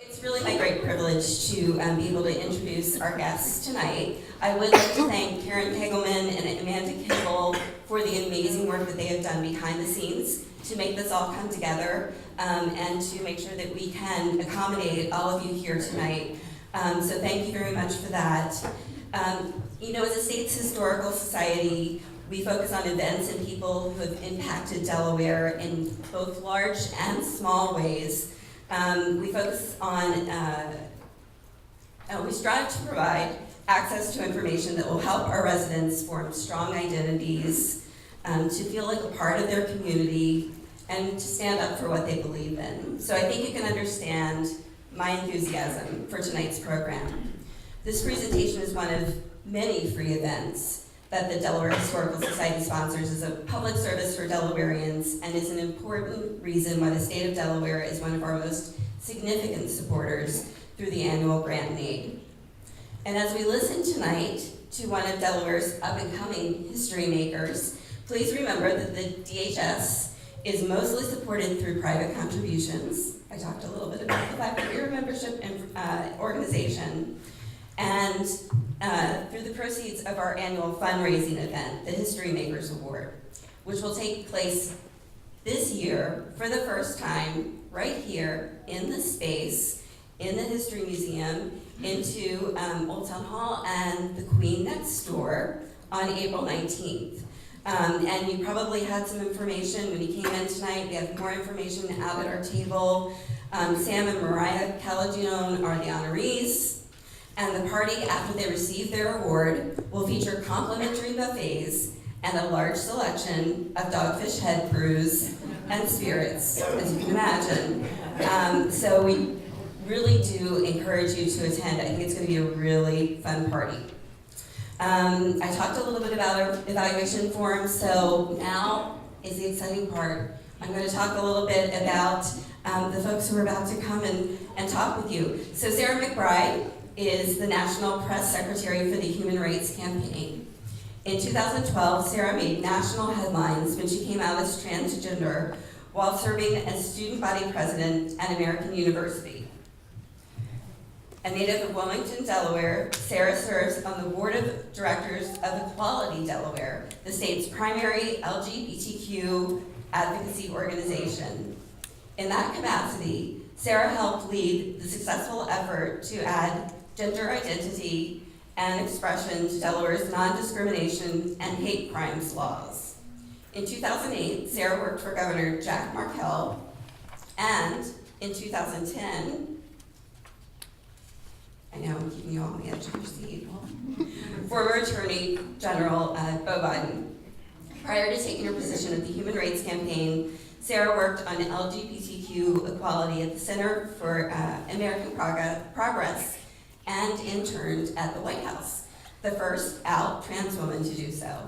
It's really my great privilege to be able to introduce our guests tonight. I would like to thank Karen Kegelman and Amanda Kimball for the amazing work that they have done behind the scenes to make this all come together and to make sure that we can accommodate all of you here tonight. So thank you very much for that. As a state's historical society, we focus on events and people who have impacted Delaware in both large and small ways. We focus on, we strive to provide access to information that will help our residents form strong identities, to feel like a part of their community, and to stand up for what they believe in. So I think you can understand my enthusiasm for tonight's program. This presentation is one of many free events that the Delaware Historical Society sponsors as a public service for Delawareans and is an important reason why the state of Delaware is one of our most significant supporters through the annual grant and aid. And as we listen tonight to one of Delaware's up-and-coming history makers, please remember that the DHS is mostly supported through private contributions. I talked a little bit about the fact that we're a membership organization. And through the proceeds of our annual fundraising event, the History Makers Award, which will take place this year for the first time right here in this space, in the History Museum, into Old Town Hall and the Queen next door on April 19th. And you probably had some information when you came in tonight. We have more information out at our table. Sam and Mariah Calagione are the honorees. And the party, after they receive their award, will feature complimentary buffets and a large selection of dogfish head brews and spirits, as you can imagine. So we really do encourage you to attend. I think it's going to be a really fun party. I talked a little bit about our evaluation forms, so now is the exciting part. I'm going to talk a little bit about the folks who are about to come and talk with you. So Sarah McBride is the National Press Secretary for the Human Rights Campaign. In 2012, Sarah made national headlines when she came out as transgender while serving as student body president at American University. A native of Wilmington, Delaware, Sarah serves on the board of directors of Equality Delaware, the state's primary LGBTQ advocacy organization. In that capacity, Sarah helped lead the successful effort to add gender identity and expression to Delaware's non-discrimination and hate crimes laws. In 2008, Sarah worked for Governor Jack Markell, and in 2010, I know I'm keeping you all on the edge of your seat, former Attorney General Bo Biden. Prior to taking her position at the Human Rights Campaign, Sarah worked on LGBTQ equality at the Center for American Progress and interned at the White House, the first out trans woman to do so.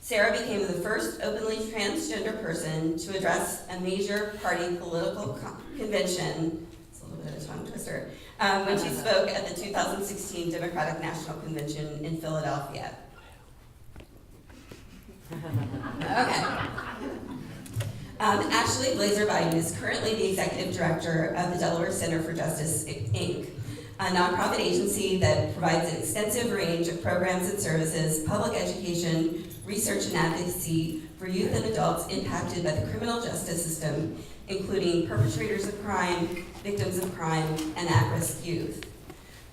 Sarah became the first openly transgender person to address a major party political convention, it's a little bit of a tongue twister, when she spoke at the 2016 Democratic National Convention in Philadelphia. Okay. Ashley Blazer Biden is currently the executive director of the Delaware Center for Justice, Inc., a nonprofit agency that provides an extensive range of programs and services, public education, research and advocacy for youth and adults impacted by the criminal justice system, including perpetrators of crime, victims of crime, and at-risk youth.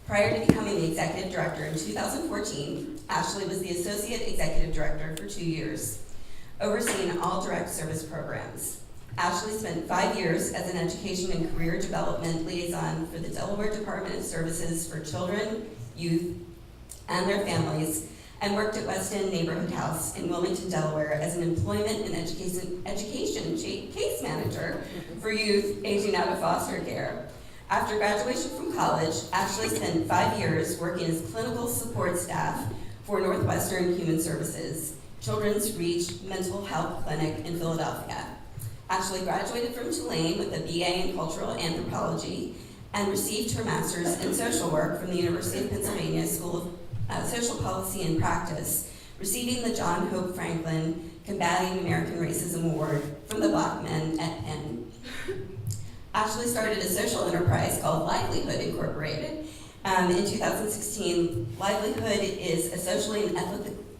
Prior to becoming the executive director in 2014, Ashley was the associate executive director for 2 years, overseeing all direct service programs. Ashley spent 5 years as an education and career development liaison for the Delaware Department of Services for Children, Youth, and their families, and worked at West End Neighborhood House in Wilmington, Delaware as an employment and education case manager for youth aging out of foster care. After graduation from college, Ashley spent 5 years working as clinical support staff for Northwestern Human Services, Children's Reach Mental Health Clinic in Philadelphia. Ashley graduated from Tulane with a BA in Cultural Anthropology and received her master's in social work from the University of Pennsylvania School of Social Policy and Practice, receiving the John Hope Franklin Combating American Racism Award from the Black Men at Penn. Ashley started a social enterprise called Livelihood Incorporated. In 2016, Livelihood is a socially and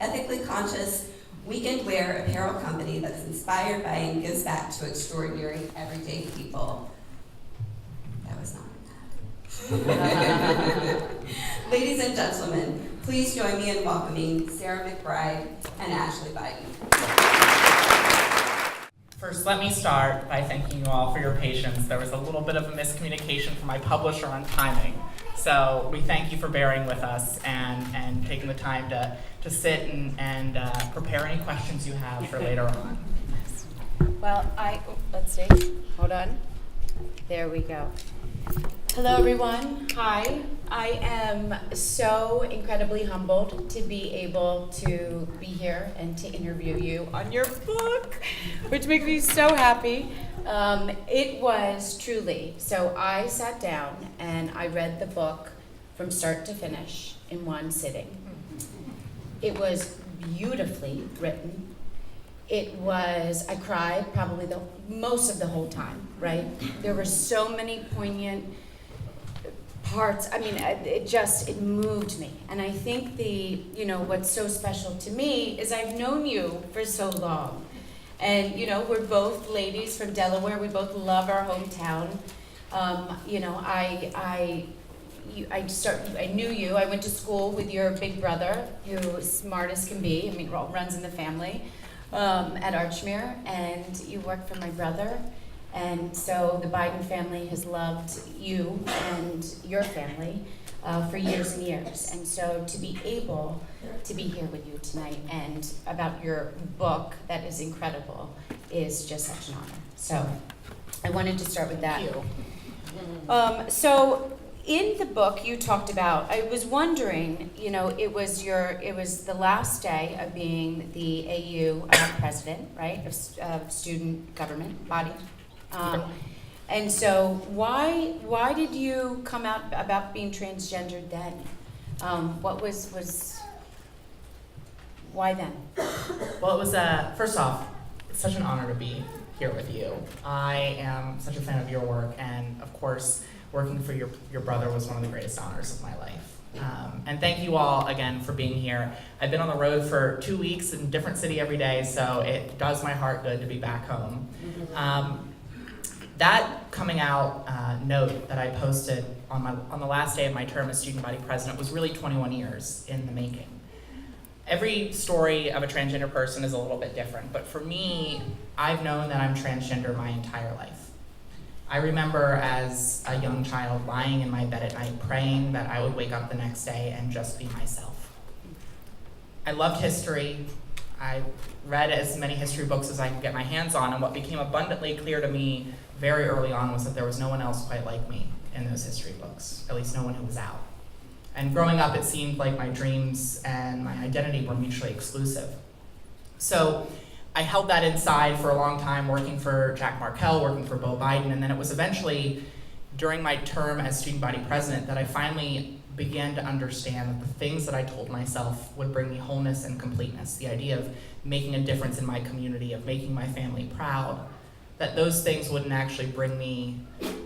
ethically conscious weekend wear apparel company that's inspired by and gives back to extraordinary everyday people. That was not bad. Ladies and gentlemen, please join me in welcoming Sarah McBride and Ashley Biden. First, let me start by thanking you all for your patience. There was a little bit of a miscommunication from my publisher on timing. So we thank you for bearing with us and taking the time to sit and prepare any questions you have for later on. Well, let's see, hold on. There we go. Hello everyone, hi. I am so incredibly humbled to be able to be here and to interview you on your book, which makes me so happy. It was truly, so I sat down and I read the book from start to finish in one sitting. It was beautifully written. I cried probably most of the whole time, right? There were so many poignant parts. I mean, it moved me. And I think what's so special to me is I've known you for so long. And, we're both ladies from Delaware. We both love our hometown. I knew you. I went to school with your big brother, who is smart as can be. I mean, runs in the family at Archmere. And you worked for my brother. And so the Biden family has loved you and your family for years and years. And so to be able to be here with you tonight and about your book that is incredible is just such an honor. So I wanted to start with that. Thank you. So in the book you talked about, I was wondering, it was the last day of being the AU president, right, of student government body. And so why did you come out about being transgendered then? Why then? Well, it was, first off, it's such an honor to be here with you. I am such a fan of your work, and of course, working for your brother was one of the greatest honors of my life. And thank you all again for being here. I've been on the road for 2 weeks in a different city every day, so it does my heart good to be back home. That coming out note that I posted on the last day of my term as student body president was really 21 years in the making. Every story of a transgender person is a little bit different, but for me, I've known that I'm transgender my entire life. I remember as a young child lying in my bed at night praying that I would wake up the next day and just be myself. I loved history. I read as many history books as I could get my hands on, and what became abundantly clear to me very early on was that there was no one else quite like me in those history books, at least no one who was out. And growing up, it seemed like my dreams and my identity were mutually exclusive. So I held that inside for a long time, working for Jack Markell, working for Beau Biden, and then it was eventually during my term as student body president that I finally began to understand that the things that I told myself would bring me wholeness and completeness, the idea of making a difference in my community, of making my family proud, that those things wouldn't actually bring me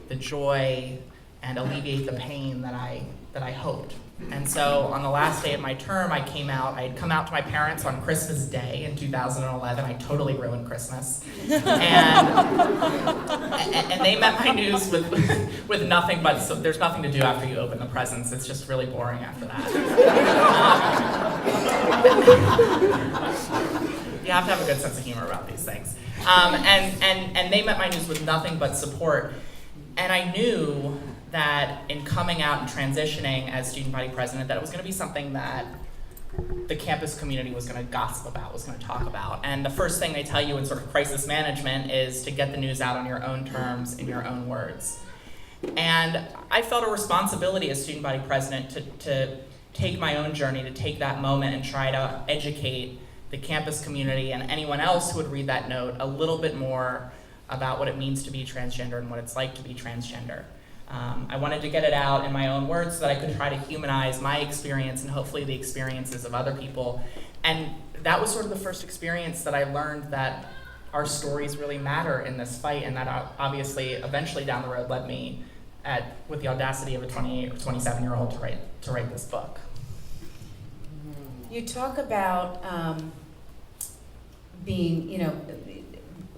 the joy and alleviate the pain that I hoped. And so on the last day of my term, I had come out to my parents on Christmas Day in 2011. I totally ruined Christmas. And they met my news with nothing but, so there's nothing to do after you open the presents. It's just really boring after that. You have to have a good sense of humor about these things. And they met my news with nothing but support. And I knew that in coming out and transitioning as student body president, that it was going to be something that the campus community was going to gossip about, was going to talk about. And the first thing they tell you in sort of crisis management is to get the news out on your own terms, in your own words. And I felt a responsibility as student body president to take my own journey, to take that moment and try to educate the campus community and anyone else who would read that note a little bit more about what it means to be transgender and what it's like to be transgender. I wanted to get it out in my own words so that I could try to humanize my experience and hopefully the experiences of other people. And that was sort of the first experience that I learned that our stories really matter in this fight, and that obviously eventually down the road led me with the audacity of a 28 or 27-year-old to write this book. You talk about being,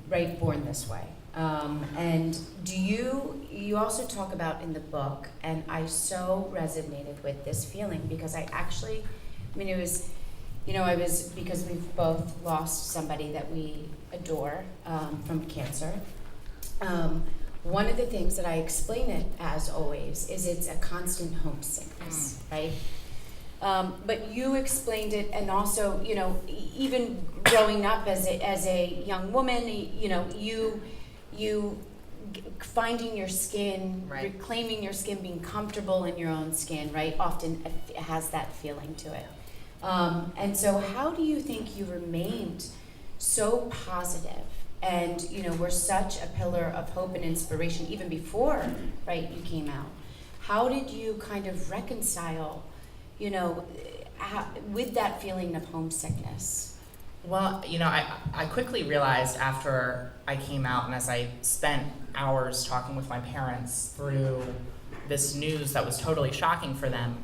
right, born this way. And you also talk about in the book, and I so resonated with this feeling because because we've both lost somebody that we adore from cancer. One of the things that I explain it as always is it's a constant homesickness, right? But you explained it, and also, even growing up as a young woman, you finding your skin, right, reclaiming your skin, being comfortable in your own skin, right? Often it has that feeling to it. And so how do you think you remained so positive and, were such a pillar of hope and inspiration even before, right, you came out? How did you kind of reconcile, with that feeling of homesickness? Well, I quickly realized after I came out, and as I spent hours talking with my parents through this news that was totally shocking for them,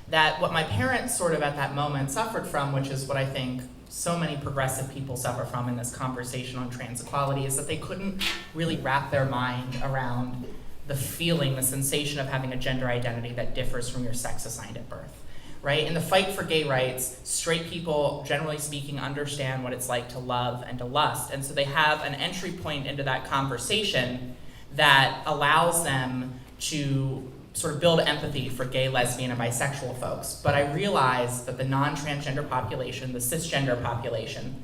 that what my parents sort of at that moment suffered from, which is what I think so many progressive people suffer from in this conversation on trans equality, is that they couldn't really wrap their mind around the feeling, the sensation of having a gender identity that differs from your sex assigned at birth. Right? In the fight for gay rights, straight people, generally speaking, understand what it's like to love and to lust. And so they have an entry point into that conversation that allows them to sort of build empathy for gay, lesbian, and bisexual folks. But I realized that the non-transgender population, the cisgender population,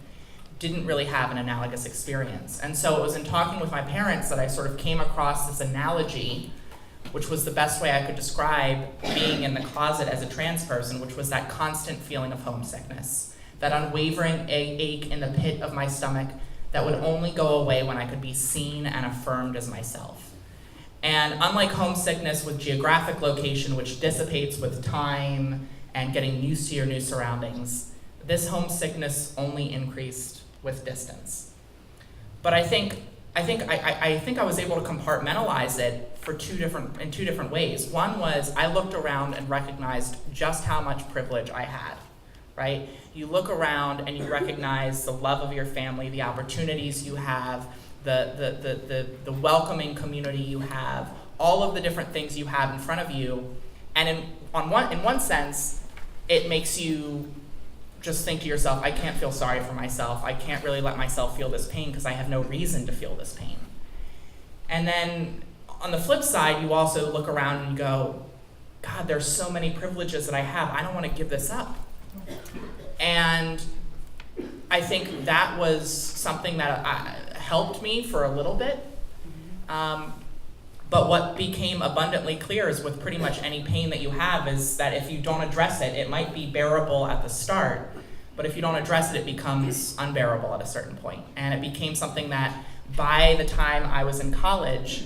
didn't really have an analogous experience. And so it was in talking with my parents that I sort of came across this analogy, which was the best way I could describe being in the closet as a trans person, which was that constant feeling of homesickness, that unwavering ache in the pit of my stomach that would only go away when I could be seen and affirmed as myself. And unlike homesickness with geographic location, which dissipates with time and getting used to your new surroundings, this homesickness only increased with distance. But I think I was able to compartmentalize it in two different ways. One was I looked around and recognized just how much privilege I had, right? You look around and you recognize the love of your family, the opportunities you have, the welcoming community you have, all of the different things you have in front of you. And in one sense, it makes you just think to yourself, I can't feel sorry for myself. I can't really let myself feel this pain because I have no reason to feel this pain. And then on the flip side, you also look around and you go, God, there's so many privileges that I have. I don't want to give this up. And I think that was something that helped me for a little bit. But what became abundantly clear is with pretty much any pain that you have is that if you don't address it, it might be bearable at the start, but if you don't address it, it becomes unbearable at a certain point. And it became something that by the time I was in college,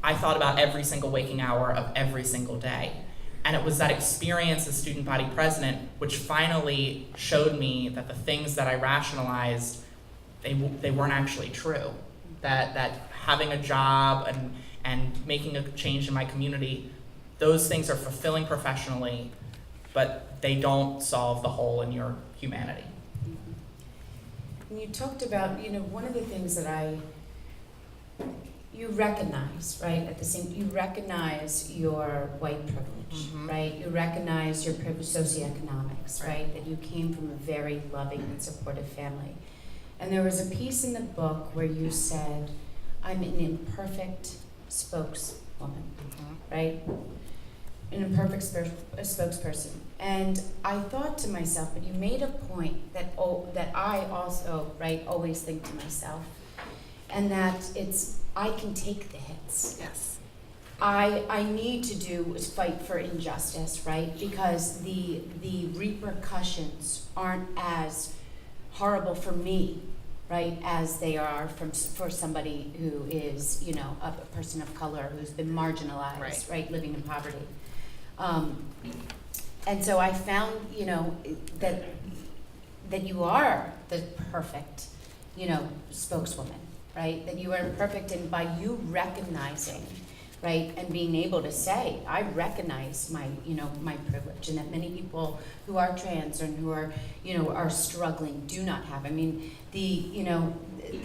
I thought about every single waking hour of every single day. And it was that experience as student body president which finally showed me that the things that I rationalized, they weren't actually true. That having a job and making a change in my community, those things are fulfilling professionally, but they don't solve the hole in your humanity. And you talked about, one of the things that you recognize, right, you recognize your white privilege, right? You recognize your privilege, socioeconomics, right? That you came from a very loving and supportive family. And there was a piece in the book where you said, I'm an imperfect spokeswoman, right? An imperfect spokesperson. And I thought to myself, but you made a point that I also, right, always think to myself, and that I can take the hits. Yes. I need to do is fight for injustice, right? Because the repercussions aren't as horrible for me, right, as they are for somebody who is, a person of color who's been marginalized, right, living in poverty. And so I found, that you are the perfect, spokeswoman, right? That you are imperfect, and by you recognizing, right, and being able to say, I recognize my privilege, and that many people who are trans and who are struggling do not have. I mean, the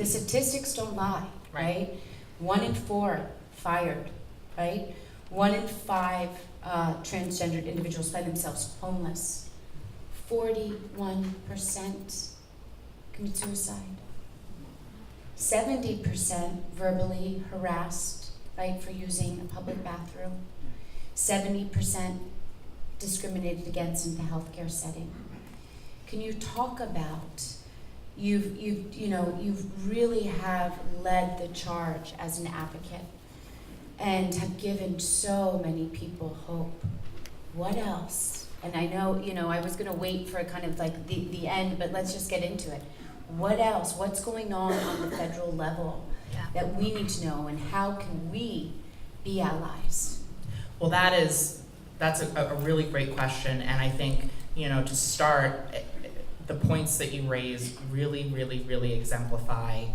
statistics don't lie, right? 1 in 4 fired, right? 1 in 5 transgendered individuals find themselves homeless. 41% commit suicide. 70% verbally harassed, right, for using a public bathroom. 70% discriminated against in the healthcare setting. Can you talk about, you really have led the charge as an advocate and have given so many people hope. What else? And I know, I was gonna wait for kind of like the end, but let's just get into it. What else? What's going on the federal level that we need to know, and how can we be allies? Well, that's a really great question, and I think, to start, the points that you raise really, really, really exemplify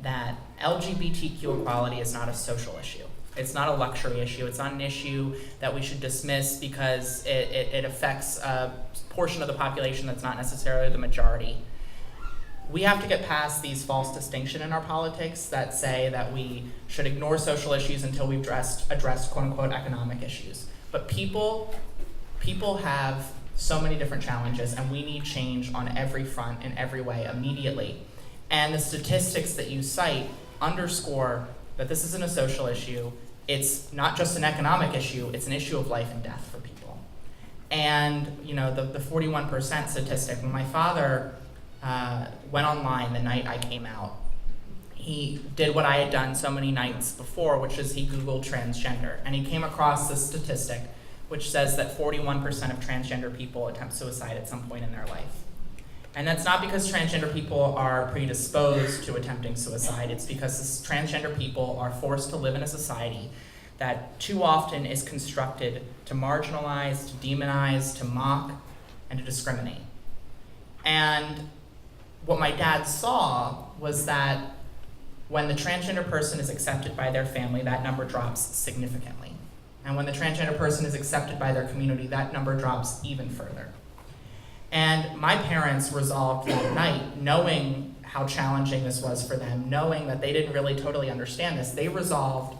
that LGBTQ equality is not a social issue. It's not a luxury issue. It's not an issue that we should dismiss because it affects a portion of the population that's not necessarily the majority. We have to get past these false distinctions in our politics that say that we should ignore social issues until we've addressed quote-unquote economic issues. But people have so many different challenges, and we need change on every front in every way immediately. And the statistics that you cite underscore that this isn't a social issue. It's not just an economic issue, it's an issue of life and death for people. And the 41% statistic, when my father went online the night I came out, he did what I had done so many nights before, which is he Googled transgender, and he came across this statistic which says that 41% of transgender people attempt suicide at some point in their life. And that's not because transgender people are predisposed to attempting suicide. It's because transgender people are forced to live in a society that too often is constructed to marginalize, to demonize, to mock, and to discriminate. And what my dad saw was that when the transgender person is accepted by their family, that number drops significantly. And when the transgender person is accepted by their community, that number drops even further. And my parents resolved that night, knowing how challenging this was for them, knowing that they didn't really totally understand this, they resolved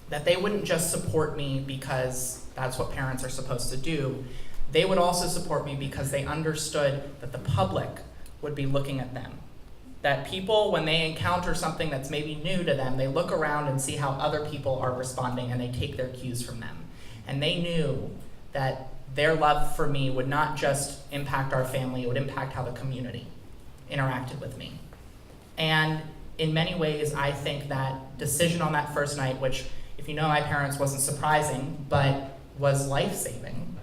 that they wouldn't just support me because that's what parents are supposed to do. They would also support me because they understood that the public would be looking at them. That people, when they encounter something that's maybe new to them, they look around and see how other people are responding, and they take their cues from them. And they knew that their love for me would not just impact our family, it would impact how the community interacted with me. And in many ways, I think that decision on that first night, which, if you know my parents, wasn't surprising, but was life-saving,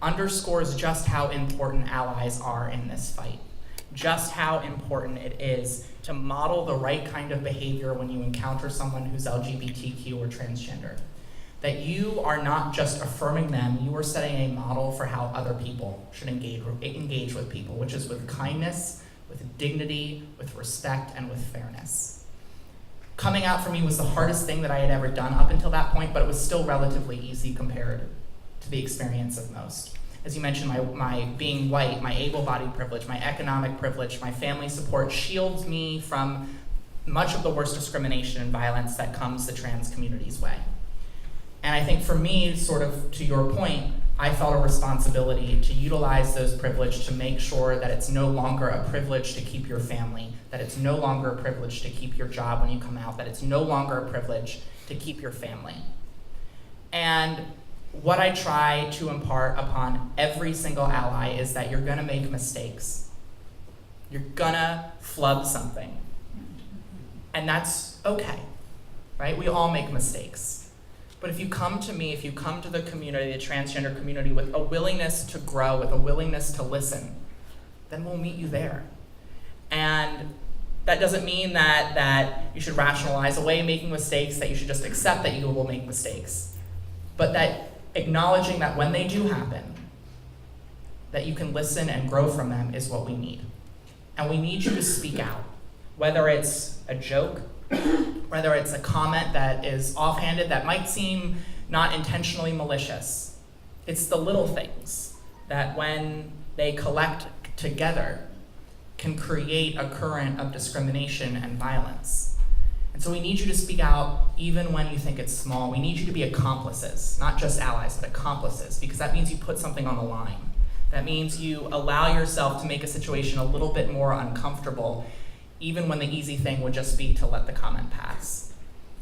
underscores just how important allies are in this fight. Just how important it is to model the right kind of behavior when you encounter someone who's LGBTQ or transgender. That you are not just affirming them, you are setting a model for how other people should engage with people, which is with kindness, with dignity, with respect, and with fairness. Coming out for me was the hardest thing that I had ever done up until that point, but it was still relatively easy compared to the experience of most. As you mentioned, my being white, my able-bodied privilege, my economic privilege, my family support shields me from much of the worst discrimination and violence that comes the trans community's way. And I think for me, sort of to your point, I felt a responsibility to utilize those privileges to make sure that it's no longer a privilege to keep your family, that it's no longer a privilege to keep your job when you come out, that it's no longer a privilege to keep your family. And what I try to impart upon every single ally is that you're gonna make mistakes. You're gonna flub something. And that's okay, right? We all make mistakes. But if you come to me, if you come to the community, the transgender community, with a willingness to grow, with a willingness to listen, then we'll meet you there. And that doesn't mean that you should rationalize away making mistakes, that you should just accept that you will make mistakes. But that acknowledging that when they do happen, that you can listen and grow from them is what we need. and we need you to speak out. Whether it's a joke, whether it's a comment that is offhanded, that might seem not intentionally malicious. It's the little things that when they collect together can create a current of discrimination and violence. And so we need you to speak out even when you think it's small. We need you to be accomplices, not just allies, but accomplices, because that means you put something on the line. That means you allow yourself to make a situation a little bit more uncomfortable, even when the easy thing would just be to let the comment pass.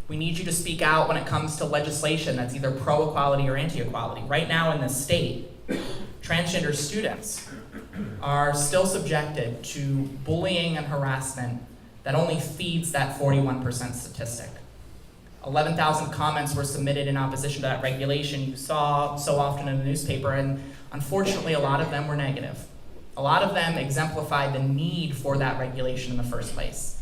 We need you to speak out when it comes to legislation that's either pro-equality or anti-equality. Right now in this state, transgender students are still subjected to bullying and harassment that only feeds that 41% statistic. 11,000 comments were submitted in opposition to that regulation you saw so often in the newspaper, and unfortunately a lot of them were negative. A lot of them exemplified the need for that regulation in the first place.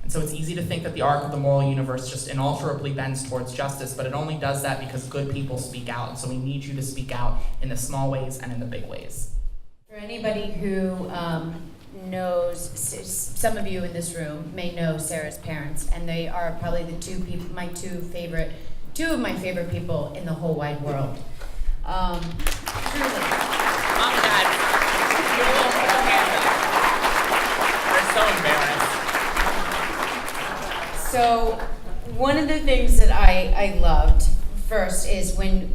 And so it's easy to think that the arc of the moral universe just inalterably bends towards justice, but it only does that because good people speak out. And so we need you to speak out in the small ways and in the big ways. For anybody who knows, some of you in this room may know Sarah's parents, and they are probably the two of my favorite people in the whole wide world. Truly. Mom and Dad, give a little put your hands up. They're so embarrassed. So one of the things that I loved first is when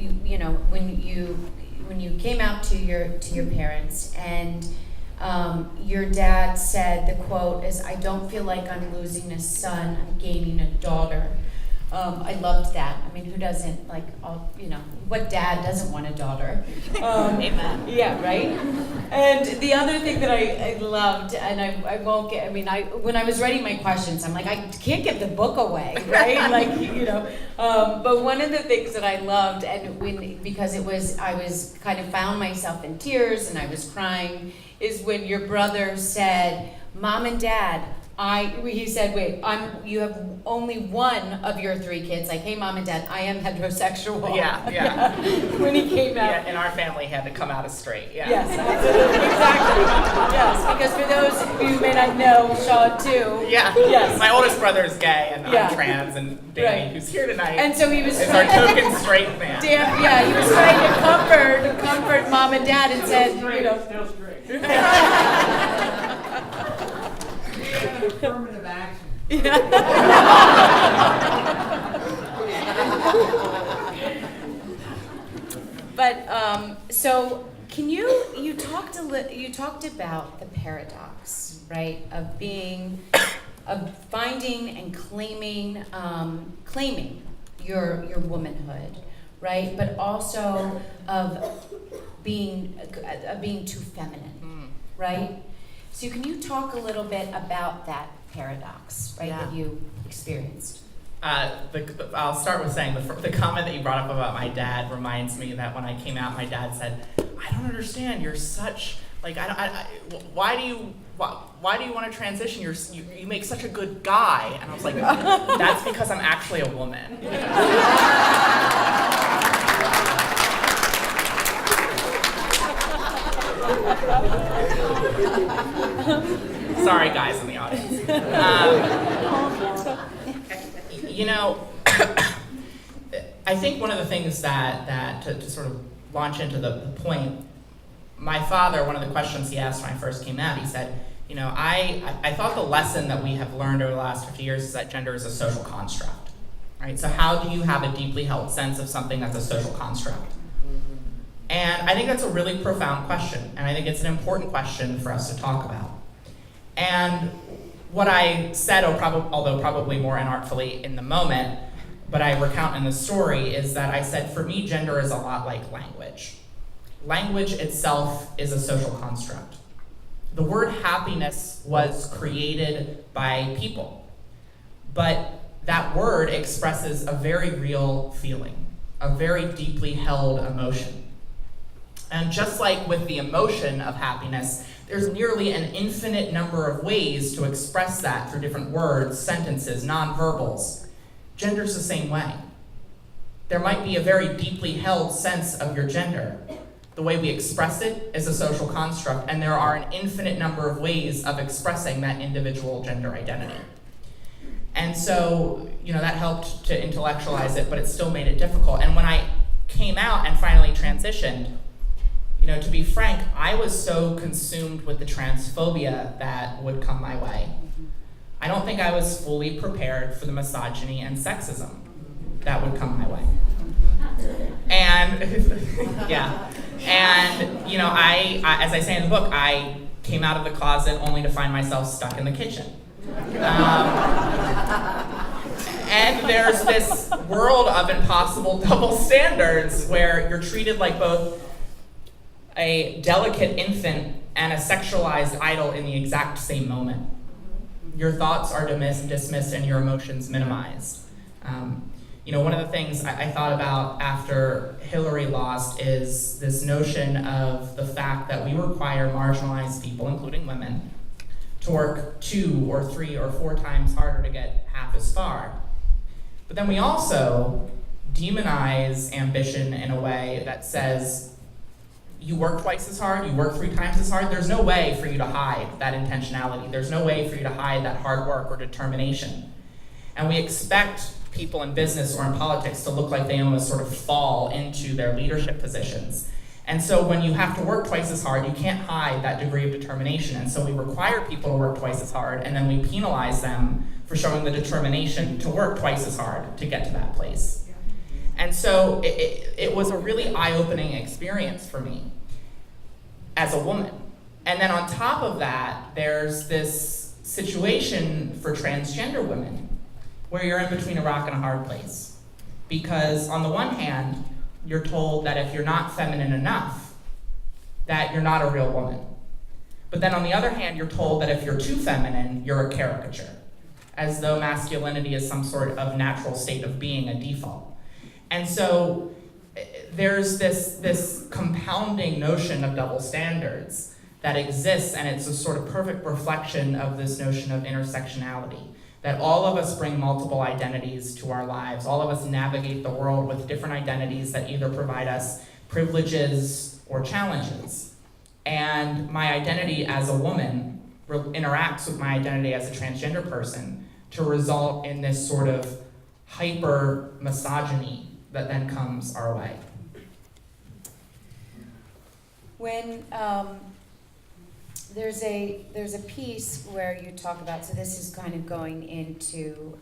you came out to your parents, and your dad said, the quote is, "I don't feel like I'm losing a son, I'm gaining a daughter." I loved that. I mean, who doesn't, what dad doesn't want a daughter? Amen. Yeah, right? And the other thing that I loved, and I won't get, when I was writing my questions, I'm like, I can't give the book away, right? But one of the things that I loved, because I was kind of found myself in tears and I was crying, is when your brother said, "Mom and Dad," he said, you have only one of your three kids. Like, "Hey, Mom and Dad, I am heterosexual." Yeah. When he came out. Yeah, in our family, he had to come out as straight. Yeah. Yes, absolutely, exactly. Yes, because for those of you who may not know, Sean too. Yeah. Yes. My oldest brother is gay, and Yeah. I'm trans, and Danny, Right. who's here tonight, And so he was is our token straight man. he was trying to comfort Mom and Dad, and said, Still straight. Affirmative action. But so can you talked about the paradox, right, of finding and claiming your womanhood, right, but also of being too feminine, right? So can you talk a little bit about that paradox, right, that you experienced? I'll start with saying the comment that you brought up about my dad reminds me that when I came out, my dad said, "I don't understand. You're such why do you want to transition? You make such a good guy." And I was like, "That's because I'm actually a woman." Sorry, guys in the audience. I think one of the things that to sort of launch into the point, my father, one of the questions he asked when I first came out, he said, I thought the lesson that we have learned over the last 50 years is that gender is a social construct, right? So how do you have a deeply held sense of something that's a social construct? And I think that's a really profound question, and I think it's an important question for us to talk about. And what I said, although probably more inartfully in the moment, but I recount in the story, is that I said, for me, gender is a lot like language. Language itself is a social construct. The word happiness was created by people, but that word expresses a very real feeling, a very deeply held emotion. And just like with the emotion of happiness, there's nearly an infinite number of ways to express that through different words, sentences, nonverbals. Gender's the same way. There might be a very deeply held sense of your gender, the way we express it is a social construct, and there are an infinite number of ways of expressing that individual gender identity. And so, that helped to intellectualize it, but it still made it difficult. And when I came out and finally transitioned, to be frank, I was so consumed with the transphobia that would come my way. I don't think I was fully prepared for the misogyny and sexism that would come my way. And, yeah. And, I, as I say in the book, I came out of the closet only to find myself stuck in the kitchen. And there's this world of impossible double standards where you're treated like both a delicate infant and a sexualized idol in the exact same moment. Your thoughts are dismissed and your emotions minimized. One of the things I thought about after Hillary lost is this notion of the fact that we require marginalized people, including women, to work 2 or 3 or 4 times harder to get half as far. But then we also demonize ambition in a way that says, you work twice as hard, you work 3 times as hard. There's no way for you to hide that intentionality. There's no way for you to hide that hard work or determination. And we expect people in business or in politics to look like they almost sort of fall into their leadership positions. And so when you have to work twice as hard, you can't hide that degree of determination. And so we require people to work twice as hard, and then we penalize them for showing the determination to work twice as hard to get to that place. And so it was a really eye-opening experience for me as a woman. And then on top of that, there's this situation for transgender women where you're in between a rock and a hard place. Because on the one hand, you're told that if you're not feminine enough, that you're not a real woman. But then on the other hand, you're told that if you're too feminine, you're a caricature, as though masculinity is some sort of natural state of being, a default. And so there's this compounding notion of double standards that exists, and it's a sort of perfect reflection of this notion of intersectionality, that all of us bring multiple identities to our lives. All of us navigate the world with different identities that either provide us privileges or challenges. And my identity as a woman interacts with my identity as a transgender person to result in this sort of hyper misogyny that then comes our way. When there's a piece where you talk about, so this is kind of going into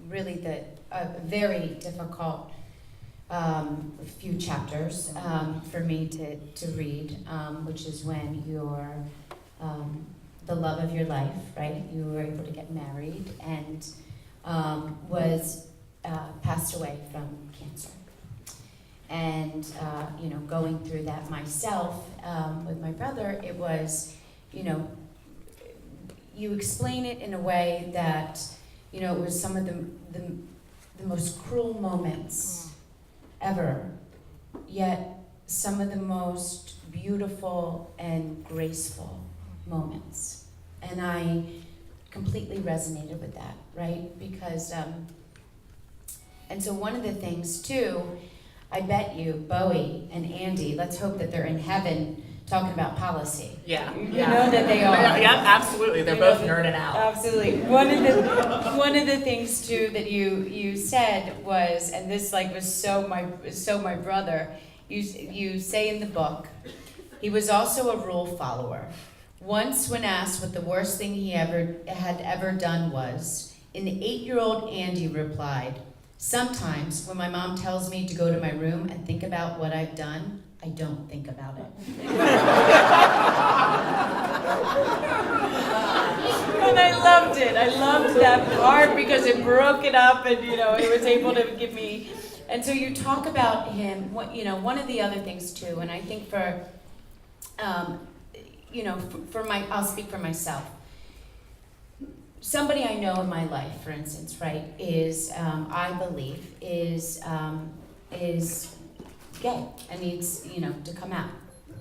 really a very difficult few chapters for me to read, which is when you're the love of your life, right? You were able to get married and was passed away from cancer. And going through that myself with my brother, it was, you explain it in a way that, it was some of the most cruel moments ever, yet some of the most beautiful and graceful moments. And I completely resonated with that, right? Because, and so one of the things too, I bet you, Bowie and Andy, let's hope that they're in heaven talking about policy. Yeah. You know that they are. Yeah, absolutely. They're both nerding out. Absolutely. One of the things too that you said was, and this was so my brother, you say in the book, he was also a rule follower. Once when asked what the worst thing he had ever done was, an 8-year-old Andy replied, "Sometimes when my mom tells me to go to my room and think about what I've done, I don't think about it." And I loved it. I loved that part because it broke it up, and it was able to give me. And so you talk about him. One of the other things too, and I think for I'll speak for myself. Somebody I know in my life, for instance, right, is I believe is gay and needs to come out.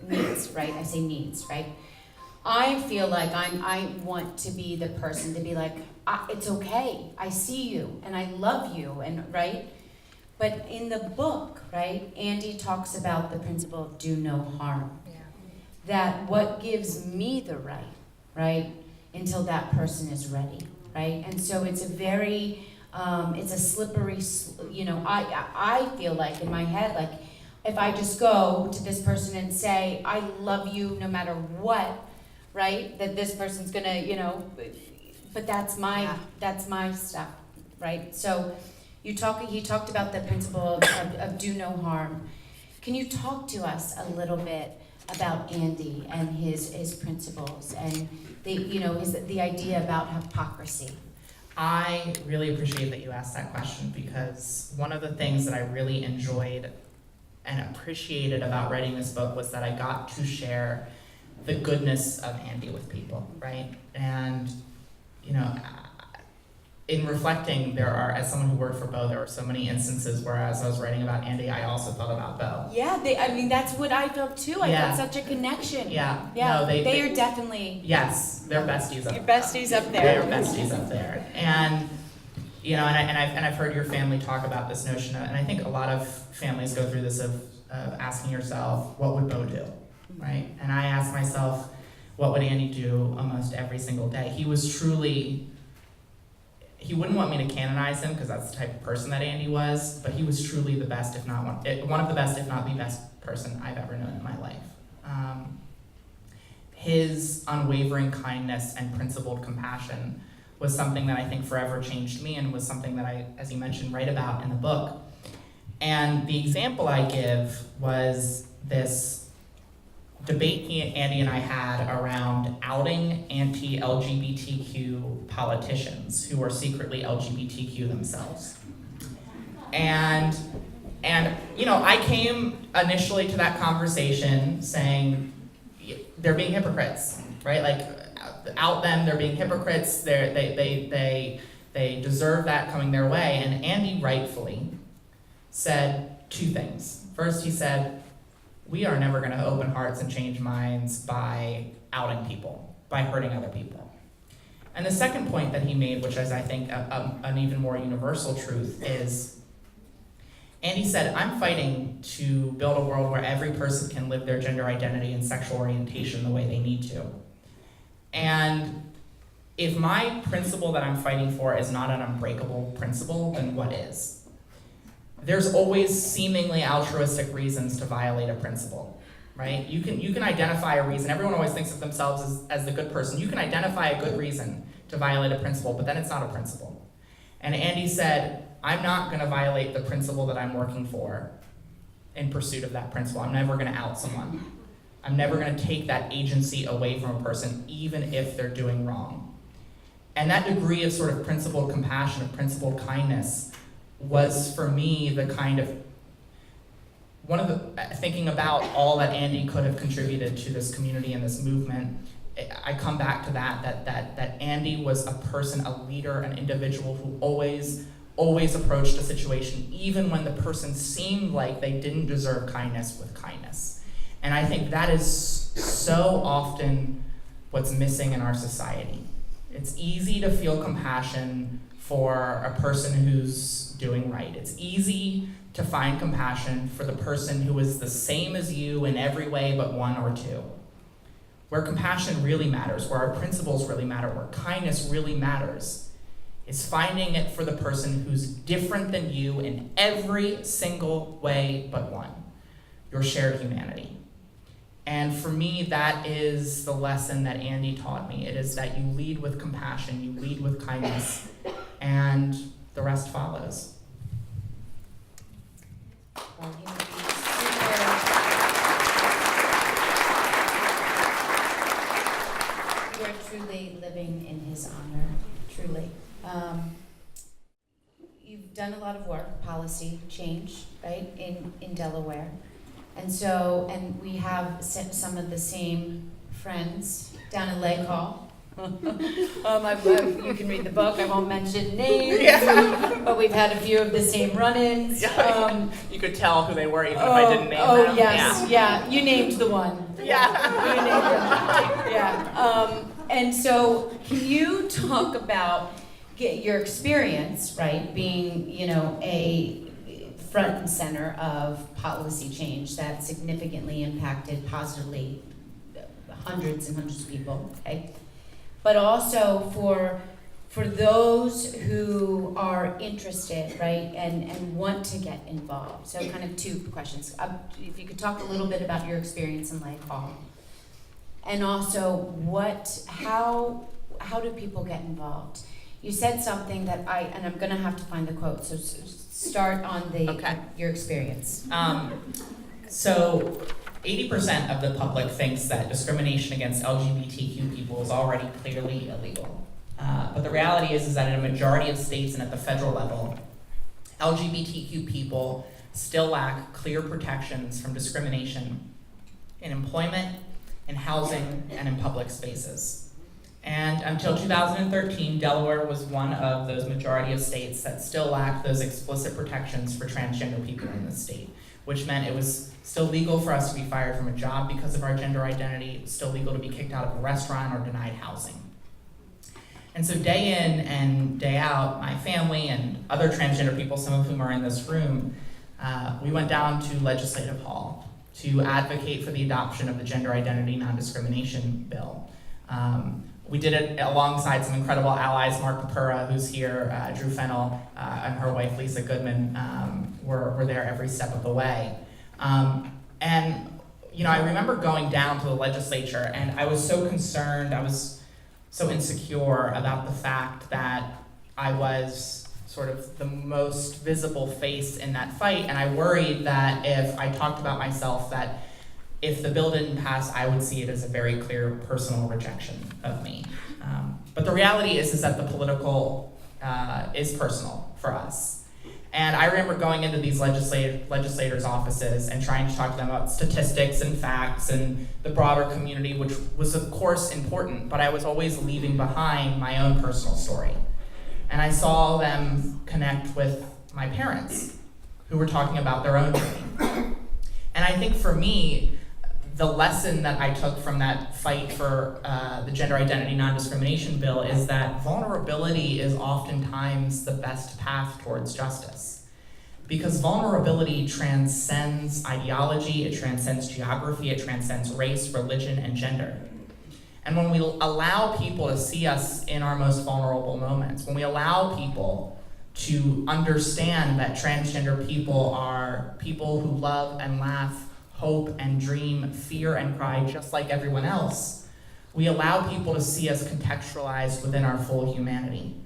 Needs, right? I say needs, right? I feel like I want to be the person to be like, it's okay. I see you and I love you, and right. But in the book, right, Andy talks about the principle of do no harm. Yeah. That what gives me the right, until that person is ready, right? And so it's a very, it's a slippery, I feel like in my head, like, if I just go to this person and say, I love you no matter what, right, that this person's gonna, but that's my stuff, right? So he talked about the principle of do no harm. Can you talk to us a little bit about Andy and his principles and the idea about hypocrisy? I really appreciate that you asked that question, because one of the things that I really enjoyed and appreciated about writing this book was that I got to share the goodness of Andy with people, right? And, in reflecting, as someone who worked for Bo, there were so many instances where as I was writing about Andy, I also thought about Bo. Yeah, that's what I felt too. I felt such a connection. Yeah. Yeah, No, they are definitely. Yes, they're besties up there. Your besties up there. They're besties up there. And, I've heard your family talk about this notion of, and I think a lot of families go through this of asking yourself, what would Bo do, right? And I asked myself, what would Andy do almost every single day? He wouldn't want me to canonize him because that's the type of person that Andy was, but he was truly the best, if not one of the best, if not the best person I've ever known in my life. His unwavering kindness and principled compassion was something that I think forever changed me, and was something that I, as you mentioned, write about in the book. And the example I give was this debate Andy and I had around outing anti-LGBTQ politicians who are secretly LGBTQ themselves. And I came initially to that conversation saying they're being hypocrites, right? Like, out them, they're being hypocrites. They deserve that coming their way. And Andy rightfully said two things. First, he said, we are never going to open hearts and change minds by outing people, by hurting other people. And the second point that he made, which is, I think, an even more universal truth, is Andy said, I'm fighting to build a world where every person can live their gender identity and sexual orientation the way they need to. And if my principle that I'm fighting for is not an unbreakable principle, then what is? There's always seemingly altruistic reasons to violate a principle, right? You can identify a reason. Everyone always thinks of themselves as the good person. You can identify a good reason to violate a principle, but then it's not a principle. And Andy said, I'm not going to violate the principle that I'm working for in pursuit of that principle. I'm never going to out someone. I'm never going to take that agency away from a person, even if they're doing wrong. And that degree of sort of principled compassion, of principled kindness, was for me the kind of, thinking about all that Andy could have contributed to this community and this movement, I come back to that Andy was a person, a leader, an individual who always approached a situation, even when the person seemed like they didn't deserve kindness, with kindness. And I think that is so often what's missing in our society. It's easy to feel compassion for a person who's doing right. It's easy to find compassion for the person who is the same as you in every way but one or two. Where compassion really matters, where our principles really matter, where kindness really matters, is finding it for the person who's different than you in every single way but one, your shared humanity. And for me, that is the lesson that Andy taught me. It is that you lead with compassion, you lead with kindness, and the rest follows. Well, he would be super. You are truly living in his honor, truly. You've done a lot of work, policy change, right, in Delaware. And we have some of the same friends down in Lake Hall. You can read the book, I won't mention names, but we've had a few of the same run-ins. You could tell who they were even if I didn't name them. Oh, yes, yeah, you named the one. Yeah. You named them. Yeah. And so, can you talk about your experience, right, being, front and center of policy change that significantly impacted positively hundreds and hundreds of people, okay? But also for those who are interested, right, and want to get involved. So kind of two questions. If you could talk a little bit about your experience in Lake Hall. And also, how do people get involved? You said something that and I'm gonna have to find the quote, so start on your experience. So 80% of the public thinks that discrimination against LGBTQ people is already clearly illegal. But the reality is that in a majority of states and at the federal level, LGBTQ people still lack clear protections from discrimination in employment, in housing, and in public spaces. And until 2013, Delaware was one of those majority of states that still lacked those explicit protections for transgender people in the state, which meant it was still legal for us to be fired from a job because of our gender identity. It was still legal to be kicked out of a restaurant or denied housing. And so day in and day out, my family and other transgender people, some of whom are in this room, we went down to Legislative Hall to advocate for the adoption of the Gender Identity Non-Discrimination Bill. We did it alongside some incredible allies, Mark Papura, who's here, Drew Fennell, and her wife, Lisa Goodman, were there every step of the way. And I remember going down to the legislature, and I was so concerned, I was so insecure about the fact that I was sort of the most visible face in that fight, and I worried that if I talked about myself, that if the bill didn't pass, I would see it as a very clear personal rejection of me. But the reality is that the political is personal for us. And I remember going into these legislators' offices and trying to talk to them about statistics and facts and the broader community, which was of course important, but I was always leaving behind my own personal story. And I saw them connect with my parents, who were talking about their own journey. And I think for me, the lesson that I took from that fight for the Gender Identity Non-Discrimination Bill is that vulnerability is oftentimes the best path towards justice. Because vulnerability transcends ideology, it transcends geography, it transcends race, religion, and gender. And when we allow people to see us in our most vulnerable moments, when we allow people to understand that transgender people are people who love and laugh, hope and dream, fear and cry, just like everyone else, we allow people to see us contextualized within our full humanity.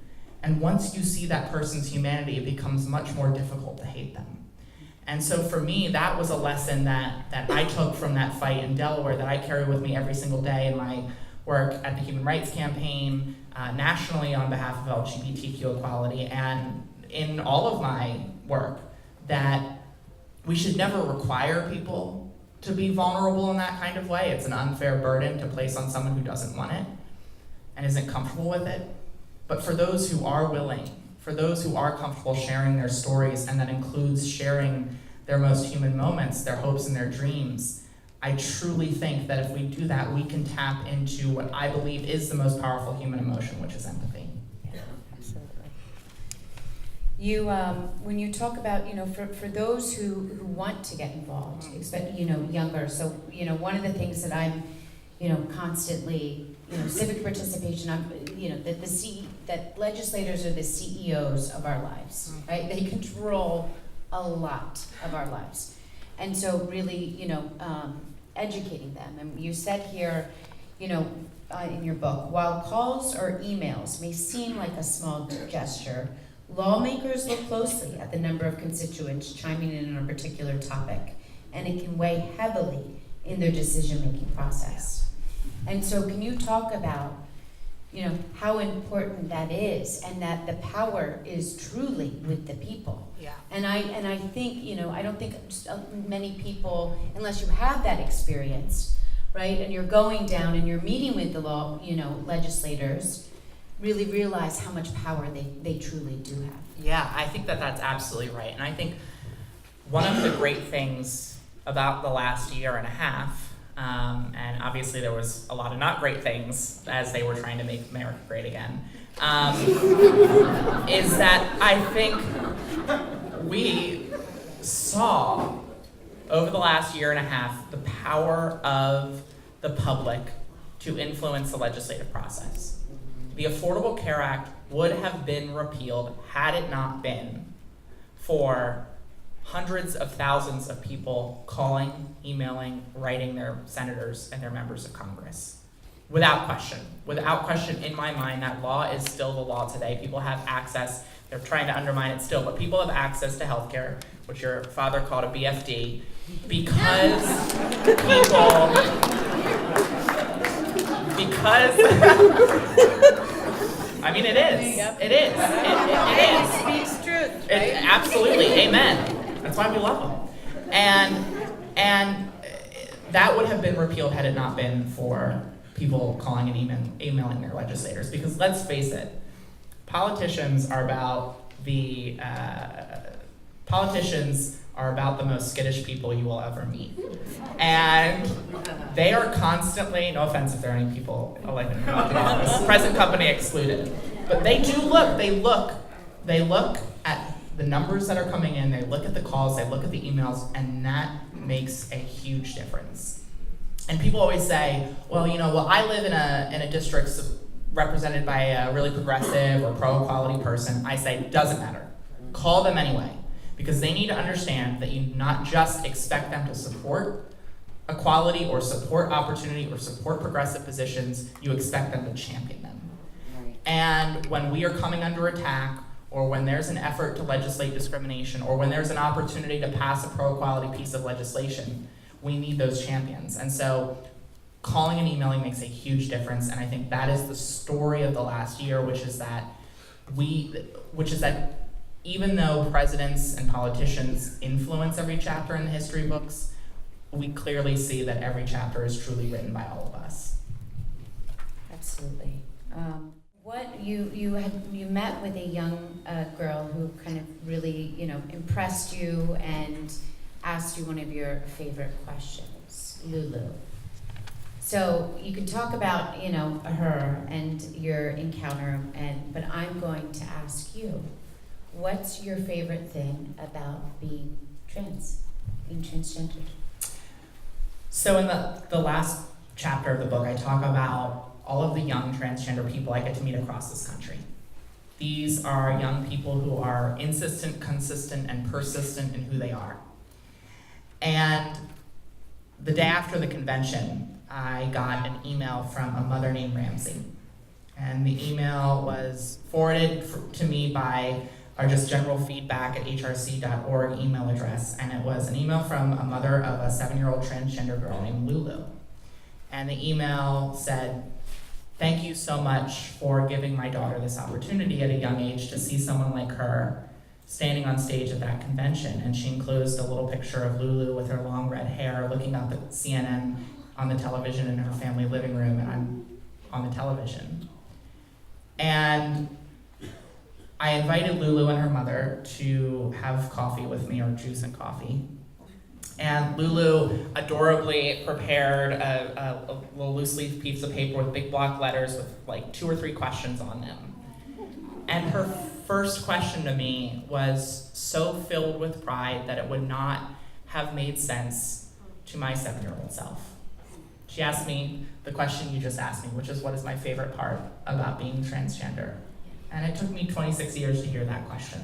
And once you see that person's humanity, it becomes much more difficult to hate them. And so for me, that was a lesson that I took from that fight in Delaware that I carry with me every single day in my work at the Human Rights Campaign, nationally on behalf of LGBTQ equality, and in all of my work, that we should never require people to be vulnerable in that kind of way. It's an unfair burden to place on someone who doesn't want it and isn't comfortable with it. But for those who are willing, for those who are comfortable sharing their stories, and that includes sharing their most human moments, their hopes and their dreams, I truly think that if we do that, we can tap into what I believe is the most powerful human emotion, which is empathy. You, when you talk about, for those who want to get involved, expect, younger, so, one of the things that I'm, constantly, civic participation, that legislators are the CEOs of our lives, right? They control a lot of our lives. And so really, educating them. And you said here, in your book, while calls or emails may seem like a small gesture, lawmakers look closely at the number of constituents chiming in on a particular topic, and it can weigh heavily in their decision-making process. And so can you talk about, how important that is, and that the power is truly with the people? Yeah. And I think, I don't think many people, unless you have that experience, right, and you're going down and you're meeting with the legislators, really realize how much power they truly do have. Yeah, I think that that's absolutely right. And I think one of the great things about the last year and a half, and obviously there was a lot of not great things as they were trying to make America great again, is that I think we, saw over the last year and a half the power of the public to influence the legislative process. The Affordable Care Act would have been repealed had it not been for hundreds of thousands of people calling, emailing, writing their senators and their members of Congress. Without question, in my mind, that law is still the law today. People have access, they're trying to undermine it still, but people have access to healthcare, which your father called a BFD, because I mean, it is. Yep. It is. It is. Speaks truth, right? Absolutely. Amen. That's why we love them. And that would have been repealed had it not been for people calling and emailing their legislators. Because let's face it, politicians are about the most skittish people you will ever meet. And they are constantly, no offense if there are any people elected in office, present company excluded, but they look at the numbers that are coming in, they look at the calls, they look at the emails, and that makes a huge difference. And people always say, well, I live in a district represented by a really progressive or pro-equality person. I say, doesn't matter. Call them anyway, because they need to understand that you not just expect them to support equality or support opportunity or support progressive positions, you expect them to champion them. Right. And when we are coming under attack, or when there's an effort to legislate discrimination, or when there's an opportunity to pass a pro-equality piece of legislation, we need those champions. And so calling and emailing makes a huge difference, and I think that is the story of the last year, which is that even though presidents and politicians influence every chapter in the history books, we clearly see that every chapter is truly written by all of us. Absolutely. What you met with a young girl who kind of really impressed you and asked you one of your favorite questions, Lulu. So you can talk about her and your encounter, but I'm going to ask you, what's your favorite thing about being transgendered? So in the last chapter of the book, I talk about all of the young transgender people I get to meet across this country. These are young people who are insistent, consistent, and persistent in who they are. And the day after the convention, I got an email from a mother named Ramsey. And the email was forwarded to me by our just general feedback at hrc.org email address. And it was an email from a mother of a 7-year-old transgender girl named Lulu. And the email said, "Thank you so much for giving my daughter this opportunity at a young age to see someone like her standing on stage at that convention." And she enclosed a little picture of Lulu with her long red hair looking up at CNN on the television in her family living room, and I'm on the television. And I invited Lulu and her mother to have coffee with me, or juice and coffee. And Lulu adorably prepared a little loose leaf piece of paper with big block letters with like 2 or 3 questions on them. And her first question to me was so filled with pride that it would not have made sense to my 7-year-old self. She asked me the question you just asked me, which is, what is my favorite part about being transgender? And it took me 26 years to hear that question.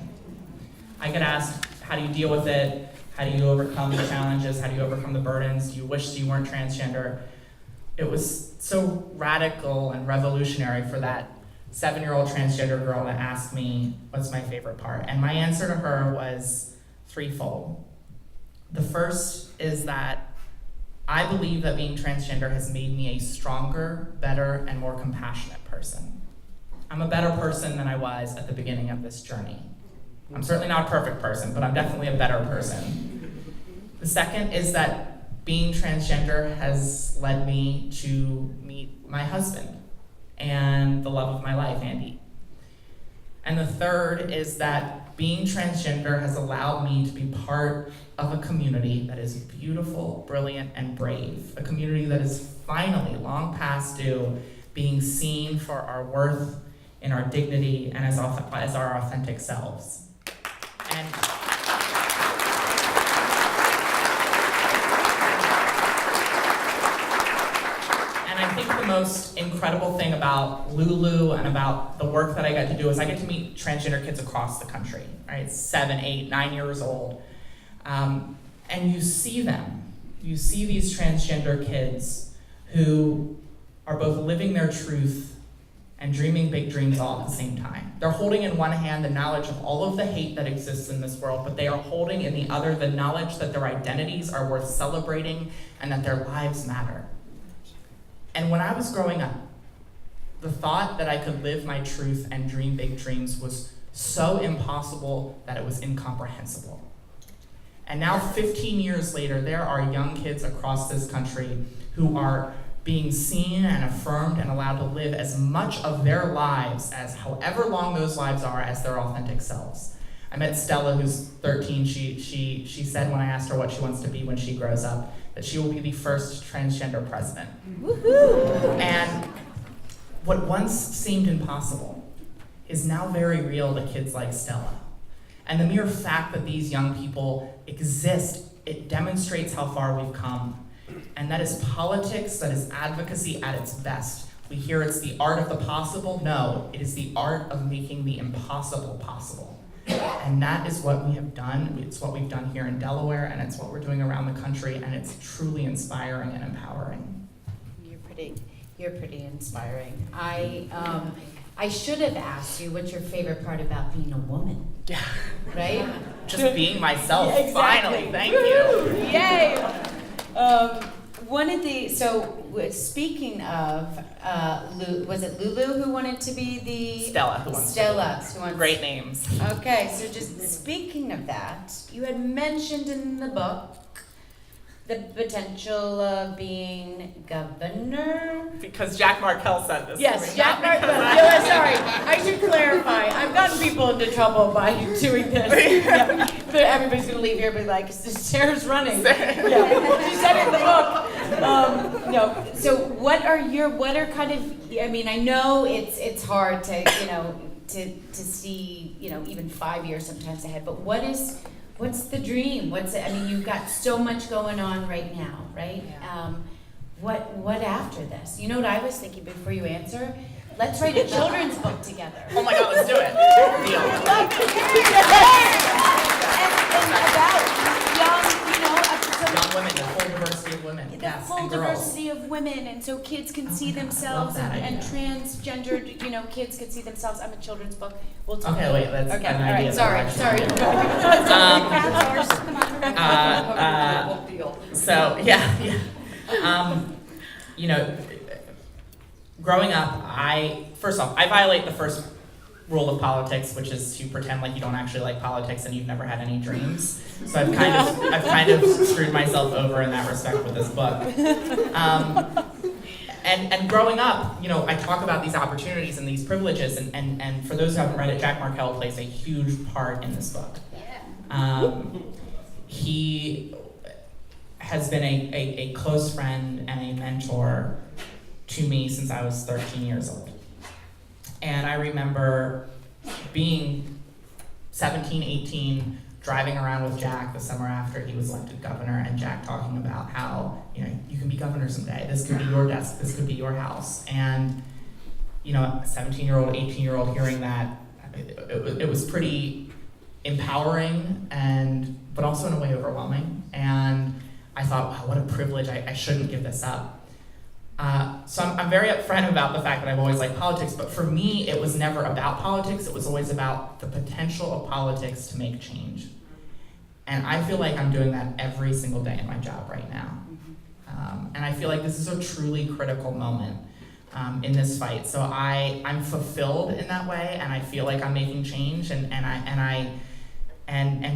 I get asked, how do you deal with it? How do you overcome the challenges? How do you overcome the burdens? Do you wish you weren't transgender? It was so radical and revolutionary for that 7-year-old transgender girl to ask me, what's my favorite part? And my answer to her was threefold. The first is that I believe that being transgender has made me a stronger, better, and more compassionate person. I'm a better person than I was at the beginning of this journey. I'm certainly not a perfect person, but I'm definitely a better person. The second is that being transgender has led me to meet my husband and the love of my life, Andy. And the third is that being transgender has allowed me to be part of a community that is beautiful, brilliant, and brave. A community that is finally, long past due, being seen for our worth, in our dignity, and as our authentic selves. And I think the most incredible thing about Lulu and about the work that I get to do is I get to meet transgender kids across the country, right? 7, 8, 9 years old. And you see them. You see these transgender kids who are both living their truth and dreaming big dreams all at the same time. They're holding in one hand the knowledge of all of the hate that exists in this world, but they are holding in the other the knowledge that their identities are worth celebrating and that their lives matter. And when I was growing up, the thought that I could live my truth and dream big dreams was so impossible that it was incomprehensible. And now 15 years later, there are young kids across this country who are being seen and affirmed and allowed to live as much of their lives as however long those lives are as their authentic selves. I met Stella, who's 13. She said when I asked her what she wants to be when she grows up, that she will be the first transgender president. Woohoo! And what once seemed impossible is now very real to kids like Stella. And the mere fact that these young people exist, it demonstrates how far we've come. And that is politics, that is advocacy at its best. We hear it's the art of the possible. No, it is the art of making the impossible possible. And that is what we have done. It's what we've done here in Delaware, and it's what we're doing around the country, and it's truly inspiring and empowering. You're pretty inspiring. I should have asked you what's your favorite part about being a woman. Yeah. Right? Just being myself, Yeah, exactly. Finally, thank you. Yay! Speaking of, was it Lulu who wanted to be the... Stella, who wants Great names. Okay, so just speaking of that, you had mentioned in the book the potential of being governor. Because Jack Markell said this. Yes, Jack Markell. Sorry, I should clarify. I've gotten people into trouble by doing this. Yeah. But everybody's gonna leave here and be like, Sarah's running. Yeah. She said it in the book. No. So what are kind of? I mean, I know it's hard to to see even 5 years sometimes ahead. But what's the dream? You've got so much going on right now, right? Yeah. What after this? You know what I was thinking before you answer? Let's write a children's book together. Oh my God, let's do it. Deal. And about young women, the full diversity of women. The full diversity of women, and so kids can see themselves, and transgendered, kids can see themselves. I'm a children's book. We'll talk. Okay, wait, that's an idea. Sorry. So yeah. Growing up, first off, I violate the first rule of politics, which is to pretend like you don't actually like politics and you've never had any dreams. So I've kind of screwed myself over in that respect with this book. And growing up, I talk about these opportunities and these privileges, and for those who haven't read it, Jack Markell plays a huge part in this book. He has been a close friend and a mentor to me since I was 13 years old. And I remember being 17, 18, driving around with Jack the summer after he was elected governor, and Jack talking about how, you can be governor someday. This could be your desk, this could be your house. And, a 17-year-old, 18-year-old hearing that, it was pretty empowering, but also in a way overwhelming. And I thought, wow, what a privilege, I shouldn't give this up. So I'm very upfront about the fact that I've always liked politics, but for me, it was never about politics. It was always about the potential of politics to make change. And I feel like I'm doing that every single day in my job right now. And I feel like this is a truly critical moment in this fight. So I'm fulfilled in that way, and I feel like I'm making change, and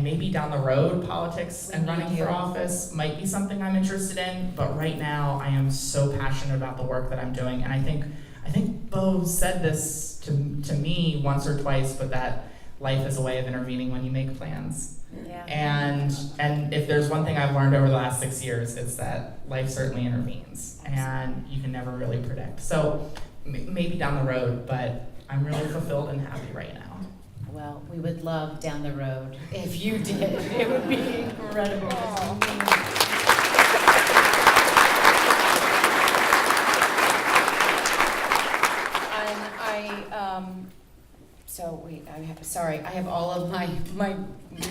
maybe down the road, politics and running for office might be something I'm interested in, but right now I am so passionate about the work that I'm doing. And I think Bo said this to me once or twice, but that life is a way of intervening when you make plans. Yeah. And if there's one thing I've learned over the last 6 years, it's that life certainly intervenes, and you can never really predict. So maybe down the road, but I'm really fulfilled and happy right now. Well, we would love down the road if you did. It would be incredible. wait, sorry, I have all of my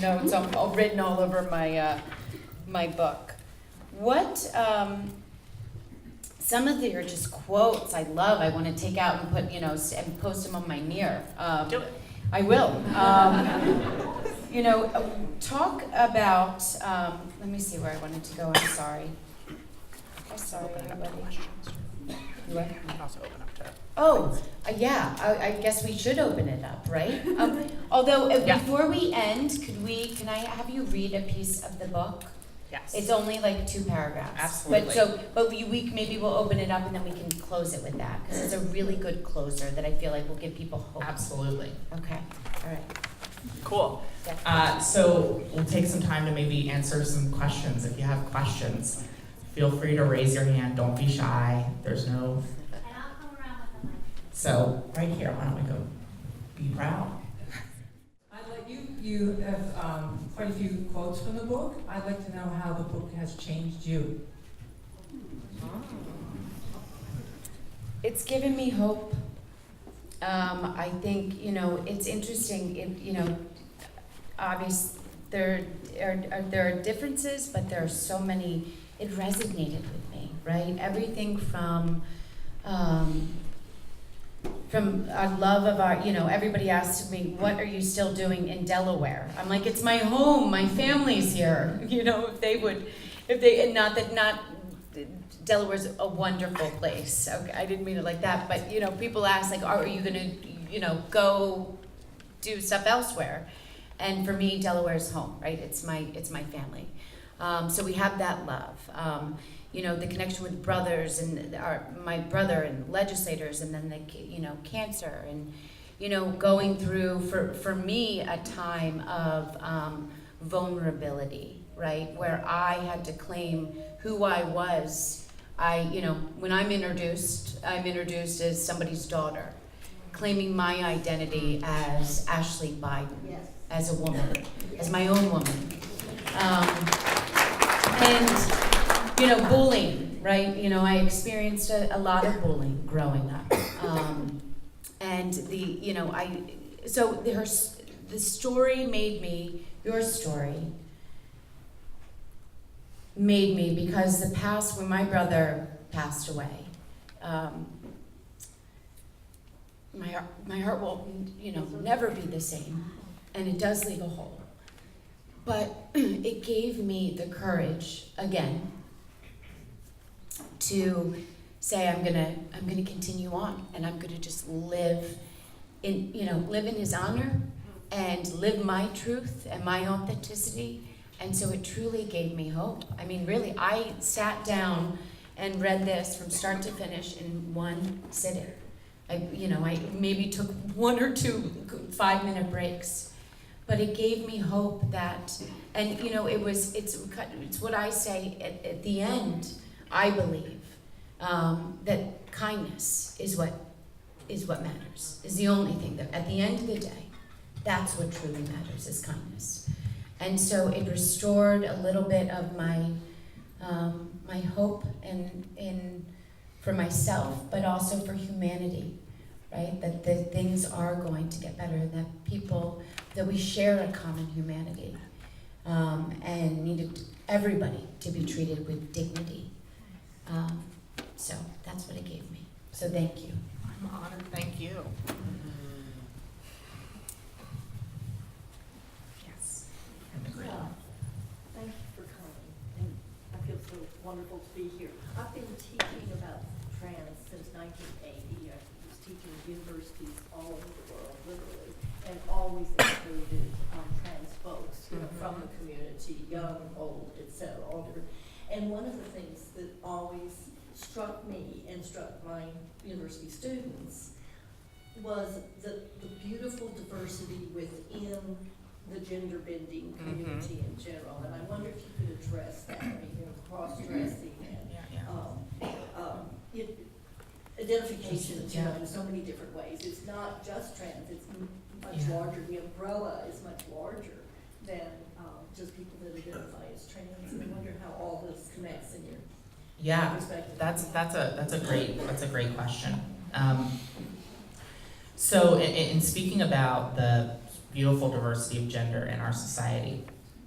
notes all written all over my book. What, some of them are just quotes I love, I want to take out and put, and post them on my mirror. Do it. I will. Talk about, let me see where I wanted to go, I'm sorry. I'm sorry, everybody. You what? You can also open up to. Oh, yeah, I guess we should open it up, right? Although, Yeah. before we end, can I have you read a piece of the book? Yes. It's only like 2 paragraphs. Absolutely. But maybe we'll open it up and then we can close it with that, because it's a really good closer that I feel like will give people hope. Absolutely. Okay, all right. Cool. Yeah. So we'll take some time to maybe answer some questions. If you have questions, feel free to raise your hand. Don't be shy. There's no. And I'll come around with the mic. So right here, why don't we go? Be proud. I'd like you have quite a few quotes from the book. I'd like to know how the book has changed you. It's given me hope. I think, it's interesting, obviously there are differences, but there are so many, it resonated with me, right? Everything from our love of our, everybody asks me, what are you still doing in Delaware? I'm like, it's my home, my family's here, Delaware's a wonderful place. Okay, I didn't mean it like that, but people ask like, are you gonna, go do stuff elsewhere? And for me, Delaware's home, right? It's my family. So we have that love. The connection with brothers and my brother and legislators, and then the cancer, and going through for me a time of vulnerability, right, where I had to claim who I was. When I'm introduced as somebody's daughter, claiming my identity as Ashley Biden, Yes. as a woman, as my own woman. Bullying, right? I experienced a lot of bullying growing up. The story made me, your story made me, because the past, when my brother passed away, my heart will, never be the same, and it does leave a hole. But it gave me the courage again to say I'm gonna continue on, and I'm gonna just live in his honor and live my truth and my authenticity. And so it truly gave me hope. I mean, really, I sat down and read this from start to finish in one sitting. I maybe took 1 or 2 5-minute breaks, but it gave me hope that, and it's what I say at the end. I believe that kindness is what matters. Is the only thing that at the end of the day, that's what truly matters, is kindness. And so it restored a little bit of my my hope in for myself, but also for humanity, right? That the things are going to get better, that we share a common humanity, and needed everybody to be treated with dignity. So that's what it gave me. So thank you. I'm honored. Thank you. Yes. Thank you for coming, and I feel so wonderful to be here. I've been teaching about trans since 1980. I was teaching universities all over the world, literally, and always included trans folks, from the community, young, old, etc., older. And one of the things that always struck me and struck my university students was the beautiful diversity within the gender bending community in general. And I wonder if you could address that. I mean, cross-dressing and identification, in so many different ways. It's not just trans, it's much larger. The umbrella is much larger than just people that identify as trans. And I wonder how all this connects in your perspective. That's a great question. So in speaking about the beautiful diversity of gender in our society,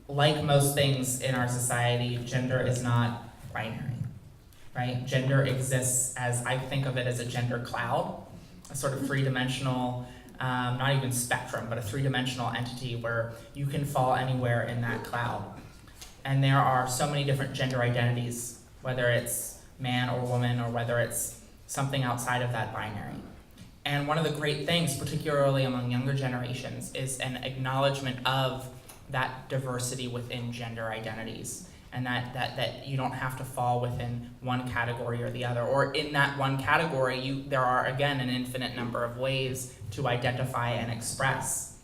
like most things in our society, gender is not binary, right? Gender exists as, I think of it as a gender cloud, a sort of three-dimensional, not even spectrum, but a three-dimensional entity where you can fall anywhere in that cloud. And there are so many different gender identities, whether it's man or woman, or whether it's something outside of that binary. And one of the great things, particularly among younger generations, is an acknowledgement of that diversity within gender identities, and that you don't have to fall within one category or the other, or in that one category, there are, again, an infinite number of ways to identify and express.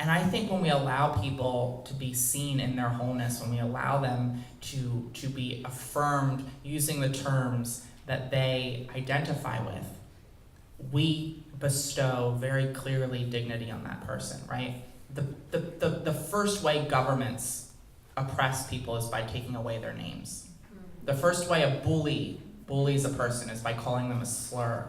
And I think when we allow people to be seen in their wholeness, when we allow them to be affirmed using the terms that they identify with, we bestow very clearly dignity on that person, right? The first way governments oppress people is by taking away their names. The first way a bully bullies a person is by calling them a slur,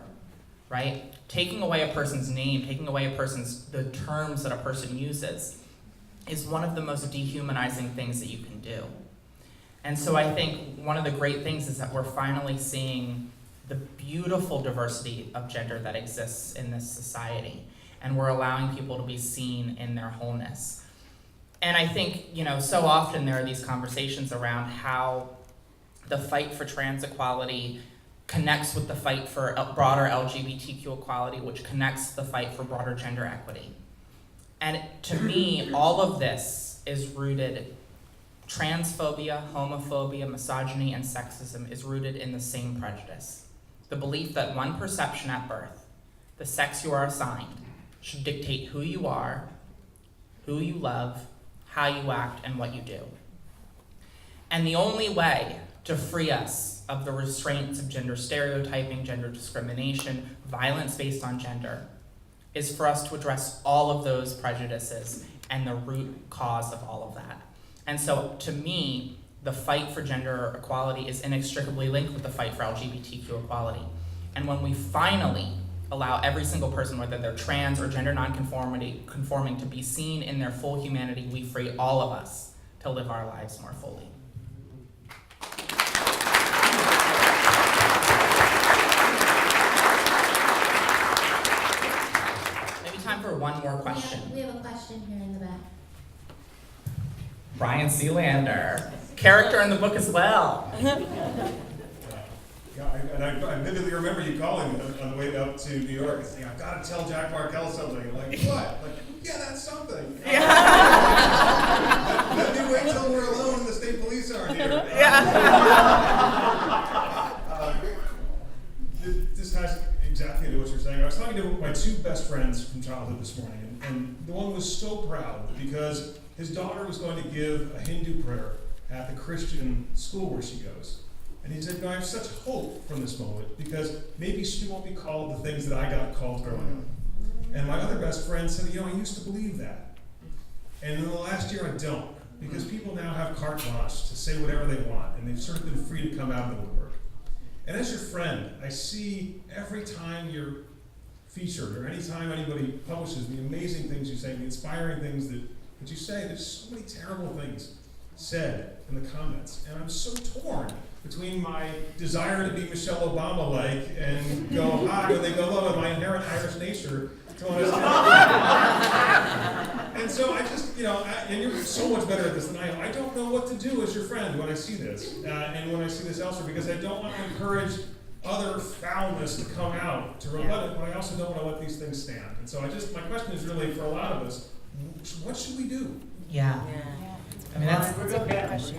right? Taking away a person's name, taking away the terms that a person uses is one of the most dehumanizing things that you can do. And so I think one of the great things is that we're finally seeing the beautiful diversity of gender that exists in this society, and we're allowing people to be seen in their wholeness. And I think, so often there are these conversations around how the fight for trans equality connects with the fight for broader LGBTQ equality, which connects the fight for broader gender equity. And to me, all of this is rooted, transphobia, homophobia, misogyny, and sexism is rooted in the same prejudice. The belief that one perception at birth, the sex you are assigned, should dictate who you are, who you love, how you act, and what you do. And the only way to free us of the restraints of gender stereotyping, gender discrimination, violence based on gender, is for us to address all of those prejudices and the root cause of all of that. And so, to me, the fight for gender equality is inextricably linked with the fight for LGBTQ equality. And when we finally allow every single person, whether they're trans or gender non-conforming, to be seen in their full humanity, we free all of us to live our lives more fully. Maybe time for one more question. We have a question here in the back. Brian Sealander, character in the book as well. Yeah, I vividly remember you calling me on the way up to New York and saying, I've got to tell Jack Markell something. I'm like, what? Like, yeah, that's something. Let me wait till we're alone and the state police aren't here. This ties exactly to what you're saying. I was talking to my two best friends from childhood this morning, and the one was so proud because his daughter was going to give a Hindu prayer at the Christian school where she goes. And he said, I have such hope from this moment because maybe she won't be called the things that I got called growing up. And my other best friend said, I used to believe that. And in the last year, I don't. Because people now have carte blanche to say whatever they want, and they've sort of been free to come out of the woodwork. And as your friend, I see every time you're featured or any time anybody publishes the amazing things you say, the inspiring things that you say, there's so many terrible things said in the comments. And I'm so torn between my desire to be Michelle Obama-like and go high when they go low, and my inherent Irish nature to want to And so I just, and you're so much better at this than I am. I don't know what to do as your friend when I see this, and when I see this elsewhere, because I don't want to encourage other foulness to come out to rebut it, but I also don't want to let these things stand. And so my question is really, for a lot of us, what should we do? Yeah. I mean, that's a great question.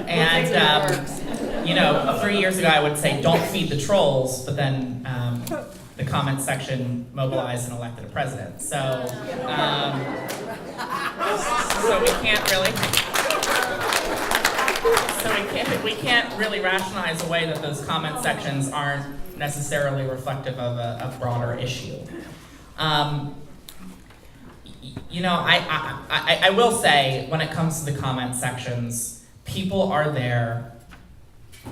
And, 3 years ago I would say don't feed the trolls, but then the comment section mobilized and elected a president. So we can't really rationalize away that those comment sections aren't necessarily reflective of a broader issue. I will say, when it comes to the comment sections, people are there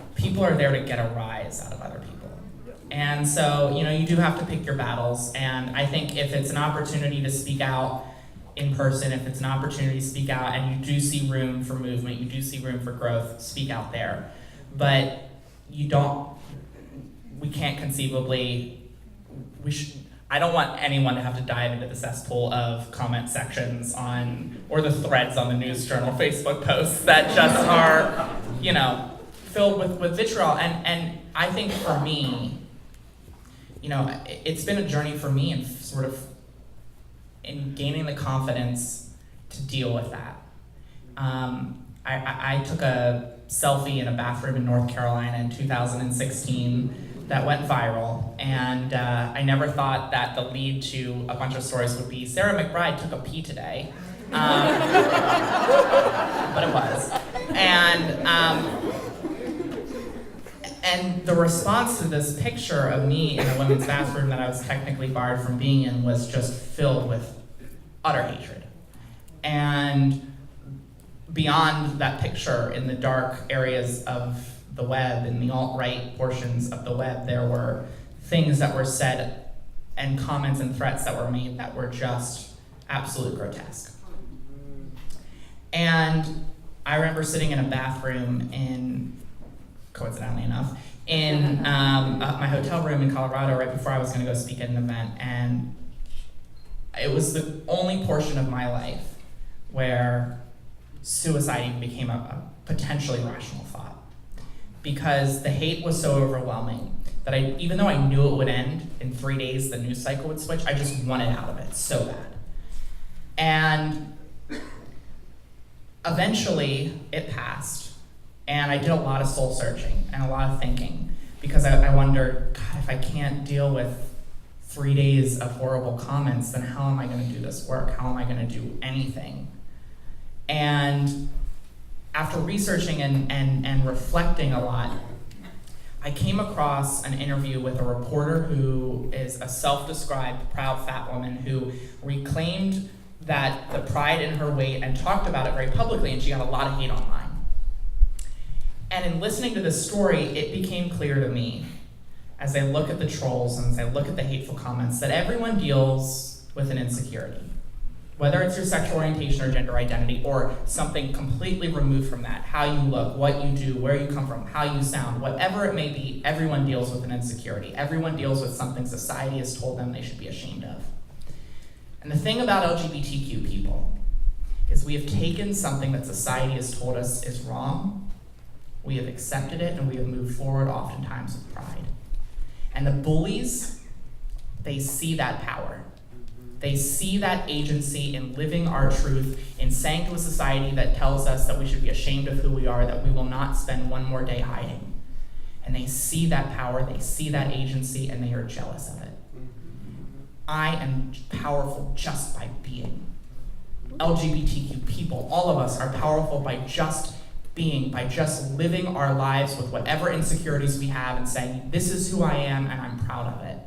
to get a rise out of other people. And so, you do have to pick your battles. And I think if it's an opportunity to speak out in person, if it's an opportunity to speak out and you do see room for movement, you do see room for growth, speak out there. But we can't conceivably, I don't want anyone to have to dive into the cesspool of comment sections or the threads on the News Journal Facebook posts that just are, filled with vitriol. And I think for me, it's been a journey for me in gaining the confidence to deal with that. I took a selfie in a bathroom in North Carolina in 2016 that went viral, and I never thought that the lead to a bunch of stories would be Sarah McBride took a pee today, but it was. And the response to this picture of me in a women's bathroom that I was technically barred from being in was just filled with utter hatred. And beyond that picture, in the dark areas of the web, in the alt-right portions of the web, there were things that were said and comments and threats that were made that were just absolutely grotesque. And I remember sitting in a bathroom coincidentally enough, in my hotel room in Colorado right before I was going to go speak at an event, and it was the only portion of my life where suicide even became a potentially rational thought, because the hate was so overwhelming that even though I knew it would end in 3 days, the news cycle would switch, I just wanted out of it so bad. And eventually it passed. And I did a lot of soul searching and a lot of thinking, because I wondered, God, if I can't deal with 3 days of horrible comments, then how am I going to do this work? How am I going to do anything? And after researching and reflecting a lot, I came across an interview with a reporter who is a self-described proud fat woman who reclaimed the pride in her weight and talked about it very publicly, and she got a lot of hate online. And in listening to this story, it became clear to me, as I look at the trolls and as I look at the hateful comments, that everyone deals with an insecurity. Whether it's your sexual orientation or gender identity, or something completely removed from that, how you look, what you do, where you come from, how you sound, whatever it may be, everyone deals with an insecurity. Everyone deals with something society has told them they should be ashamed of. And the thing about LGBTQ people is we have taken something that society has told us is wrong, we have accepted it, and we have moved forward oftentimes with pride. And the bullies, they see that power. They see that agency in living our truth, in saying to a society that tells us that we should be ashamed of who we are, that we will not spend one more day hiding. And they see that power, they see that agency, and they are jealous of it. I am powerful just by being. LGBTQ people, all of us are powerful by just being, by just living our lives with whatever insecurities we have and saying, this is who I am and I'm proud of it.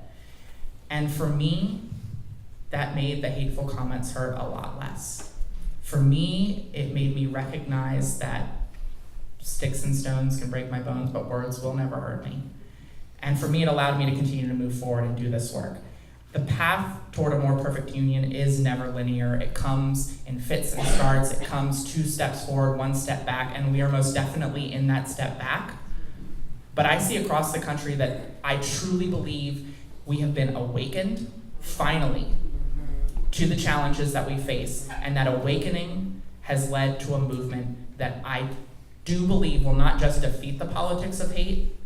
And for me, that made the hateful comments hurt a lot less. For me, it made me recognize that sticks and stones can break my bones, but words will never hurt me. And for me, it allowed me to continue to move forward and do this work. The path toward a more perfect union is never linear. It comes in fits and starts. It comes 2 steps forward, 1 step back, and we are most definitely in that step back. But I see across the country that I truly believe we have been awakened, finally, to the challenges that we face, and that awakening has led to a movement that I do believe will not just defeat the politics of hate,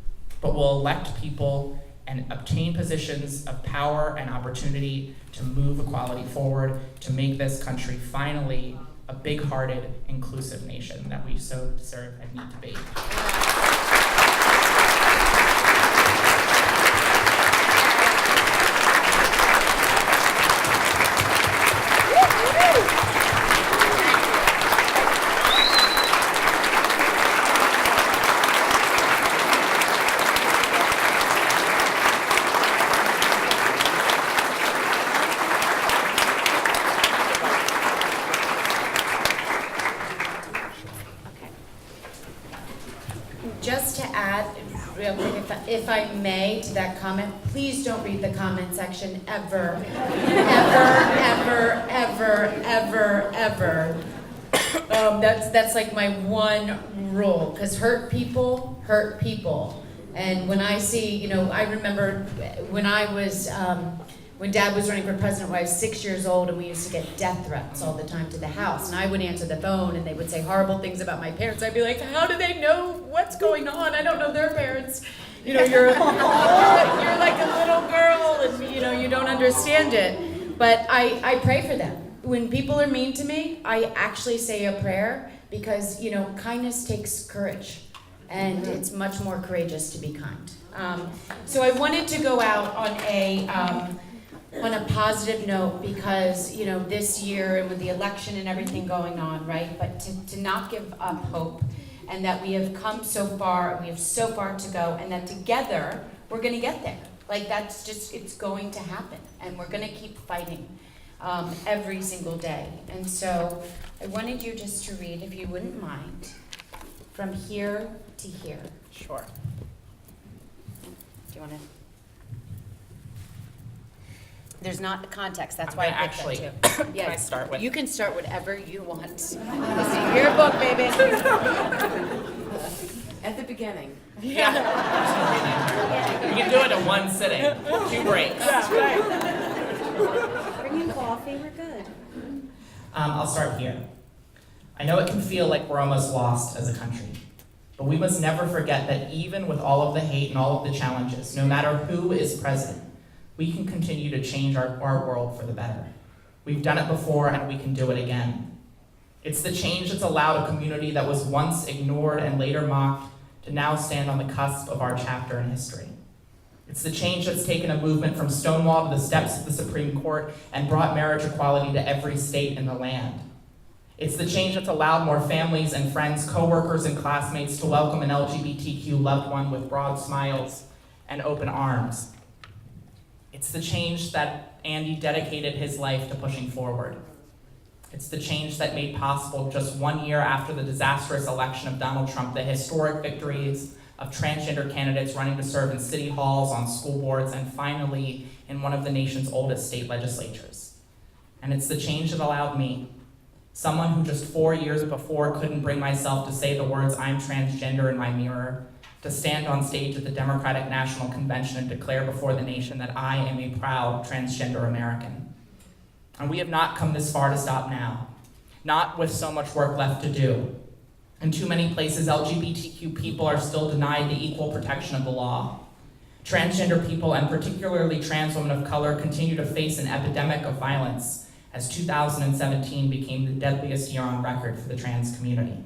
but will elect people and obtain positions of power and opportunity to move equality forward, to make this country finally a big-hearted, inclusive nation that we so deserve and need to be. real quick, if I may, to that comment, please don't read the comment section ever. Ever. That's like my one rule, because hurt people hurt people. And when I see, I remember when I was, when Dad was running for president when I was 6 years old, and we used to get death threats all the time to the house. And I would answer the phone, and they would say horrible things about my parents. I'd be like, how do they know what's going on? I don't know their parents. You're like a little girl, and you don't understand it. But I pray for them. When people are mean to me, I actually say a prayer, because kindness takes courage, and it's much more courageous to be kind. So I wanted to go out on a positive note, because this year, and with the election and everything going on, right? But to not give up hope, and that we have come so far, and we have so far to go, and that together we're going to get there. Like, that's just, it's going to happen, and we're going to keep fighting every single day. And so I wanted you just to read, if you wouldn't mind, from here to here. Sure. Do you want to? There's not the context, that's why I picked that too. Can I start with? You can start whatever you want. This is your book, baby. At the beginning. Yeah. You can do it in one sitting, 2 breaks. Bring in coffee, we're good. I'll start here. I know it can feel like we're almost lost as a country, but we must never forget that even with all of the hate and all of the challenges, no matter who is president, we can continue to change our world for the better. We've done it before, and we can do it again. It's the change that's allowed a community that was once ignored and later mocked to now stand on the cusp of our chapter in history. It's the change that's taken a movement from Stonewall to the steps of the Supreme Court and brought marriage equality to every state in the land. It's the change that's allowed more families and friends, coworkers and classmates to welcome an LGBTQ loved one with broad smiles and open arms. It's the change that Andy dedicated his life to pushing forward. It's the change that made possible, just 1 year after the disastrous election of Donald Trump, the historic victories of transgender candidates running to serve in city halls, on school boards, and finally in one of the nation's oldest state legislatures. And it's the change that allowed me, someone who just 4 years before couldn't bring myself to say the words "I'm transgender" in my mirror, to stand on stage at the Democratic National Convention and declare before the nation that I am a proud transgender American. And we have not come this far to stop now, not with so much work left to do. In too many places, LGBTQ people are still denied the equal protection of the law. Transgender people, and particularly trans women of color, continue to face an epidemic of violence, as 2017 became the deadliest year on record for the trans community.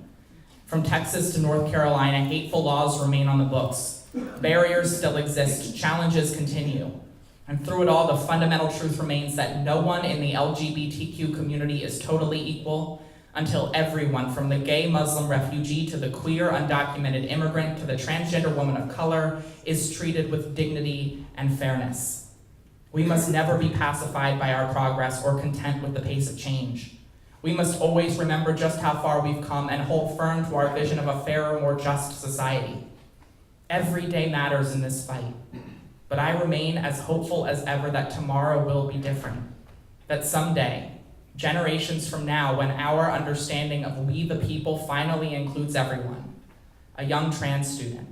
From Texas to North Carolina, hateful laws remain on the books. Barriers still exist, challenges continue. And through it all, the fundamental truth remains that no one in the LGBTQ community is totally equal until everyone, from the gay Muslim refugee to the queer undocumented immigrant to the transgender woman of color, is treated with dignity and fairness. We must never be pacified by our progress or content with the pace of change. We must always remember just how far we've come and hold firm to our vision of a fairer, more just society. Every day matters in this fight, but I remain as hopeful as ever that tomorrow will be different, that someday, generations from now, when our understanding of we the people finally includes everyone, a young trans student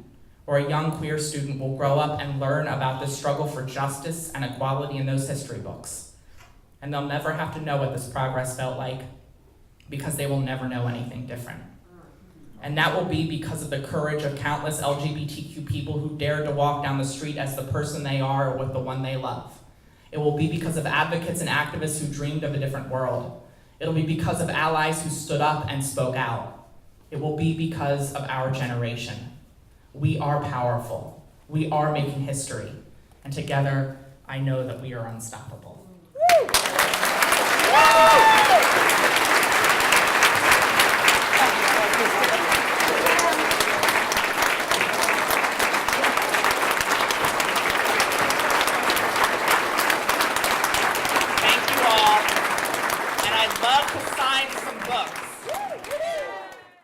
or a young queer student will grow up and learn about the struggle for justice and equality in those history books. And they'll never have to know what this progress felt like, because they will never know anything different. And that will be because of the courage of countless LGBTQ people who dared to walk down the street as the person they are or with the one they love. It will be because of advocates and activists who dreamed of a different world. It'll be because of allies who stood up and spoke out. It will be because of our generation. We are powerful. We are making history. And together, I know that we are unstoppable. Woo!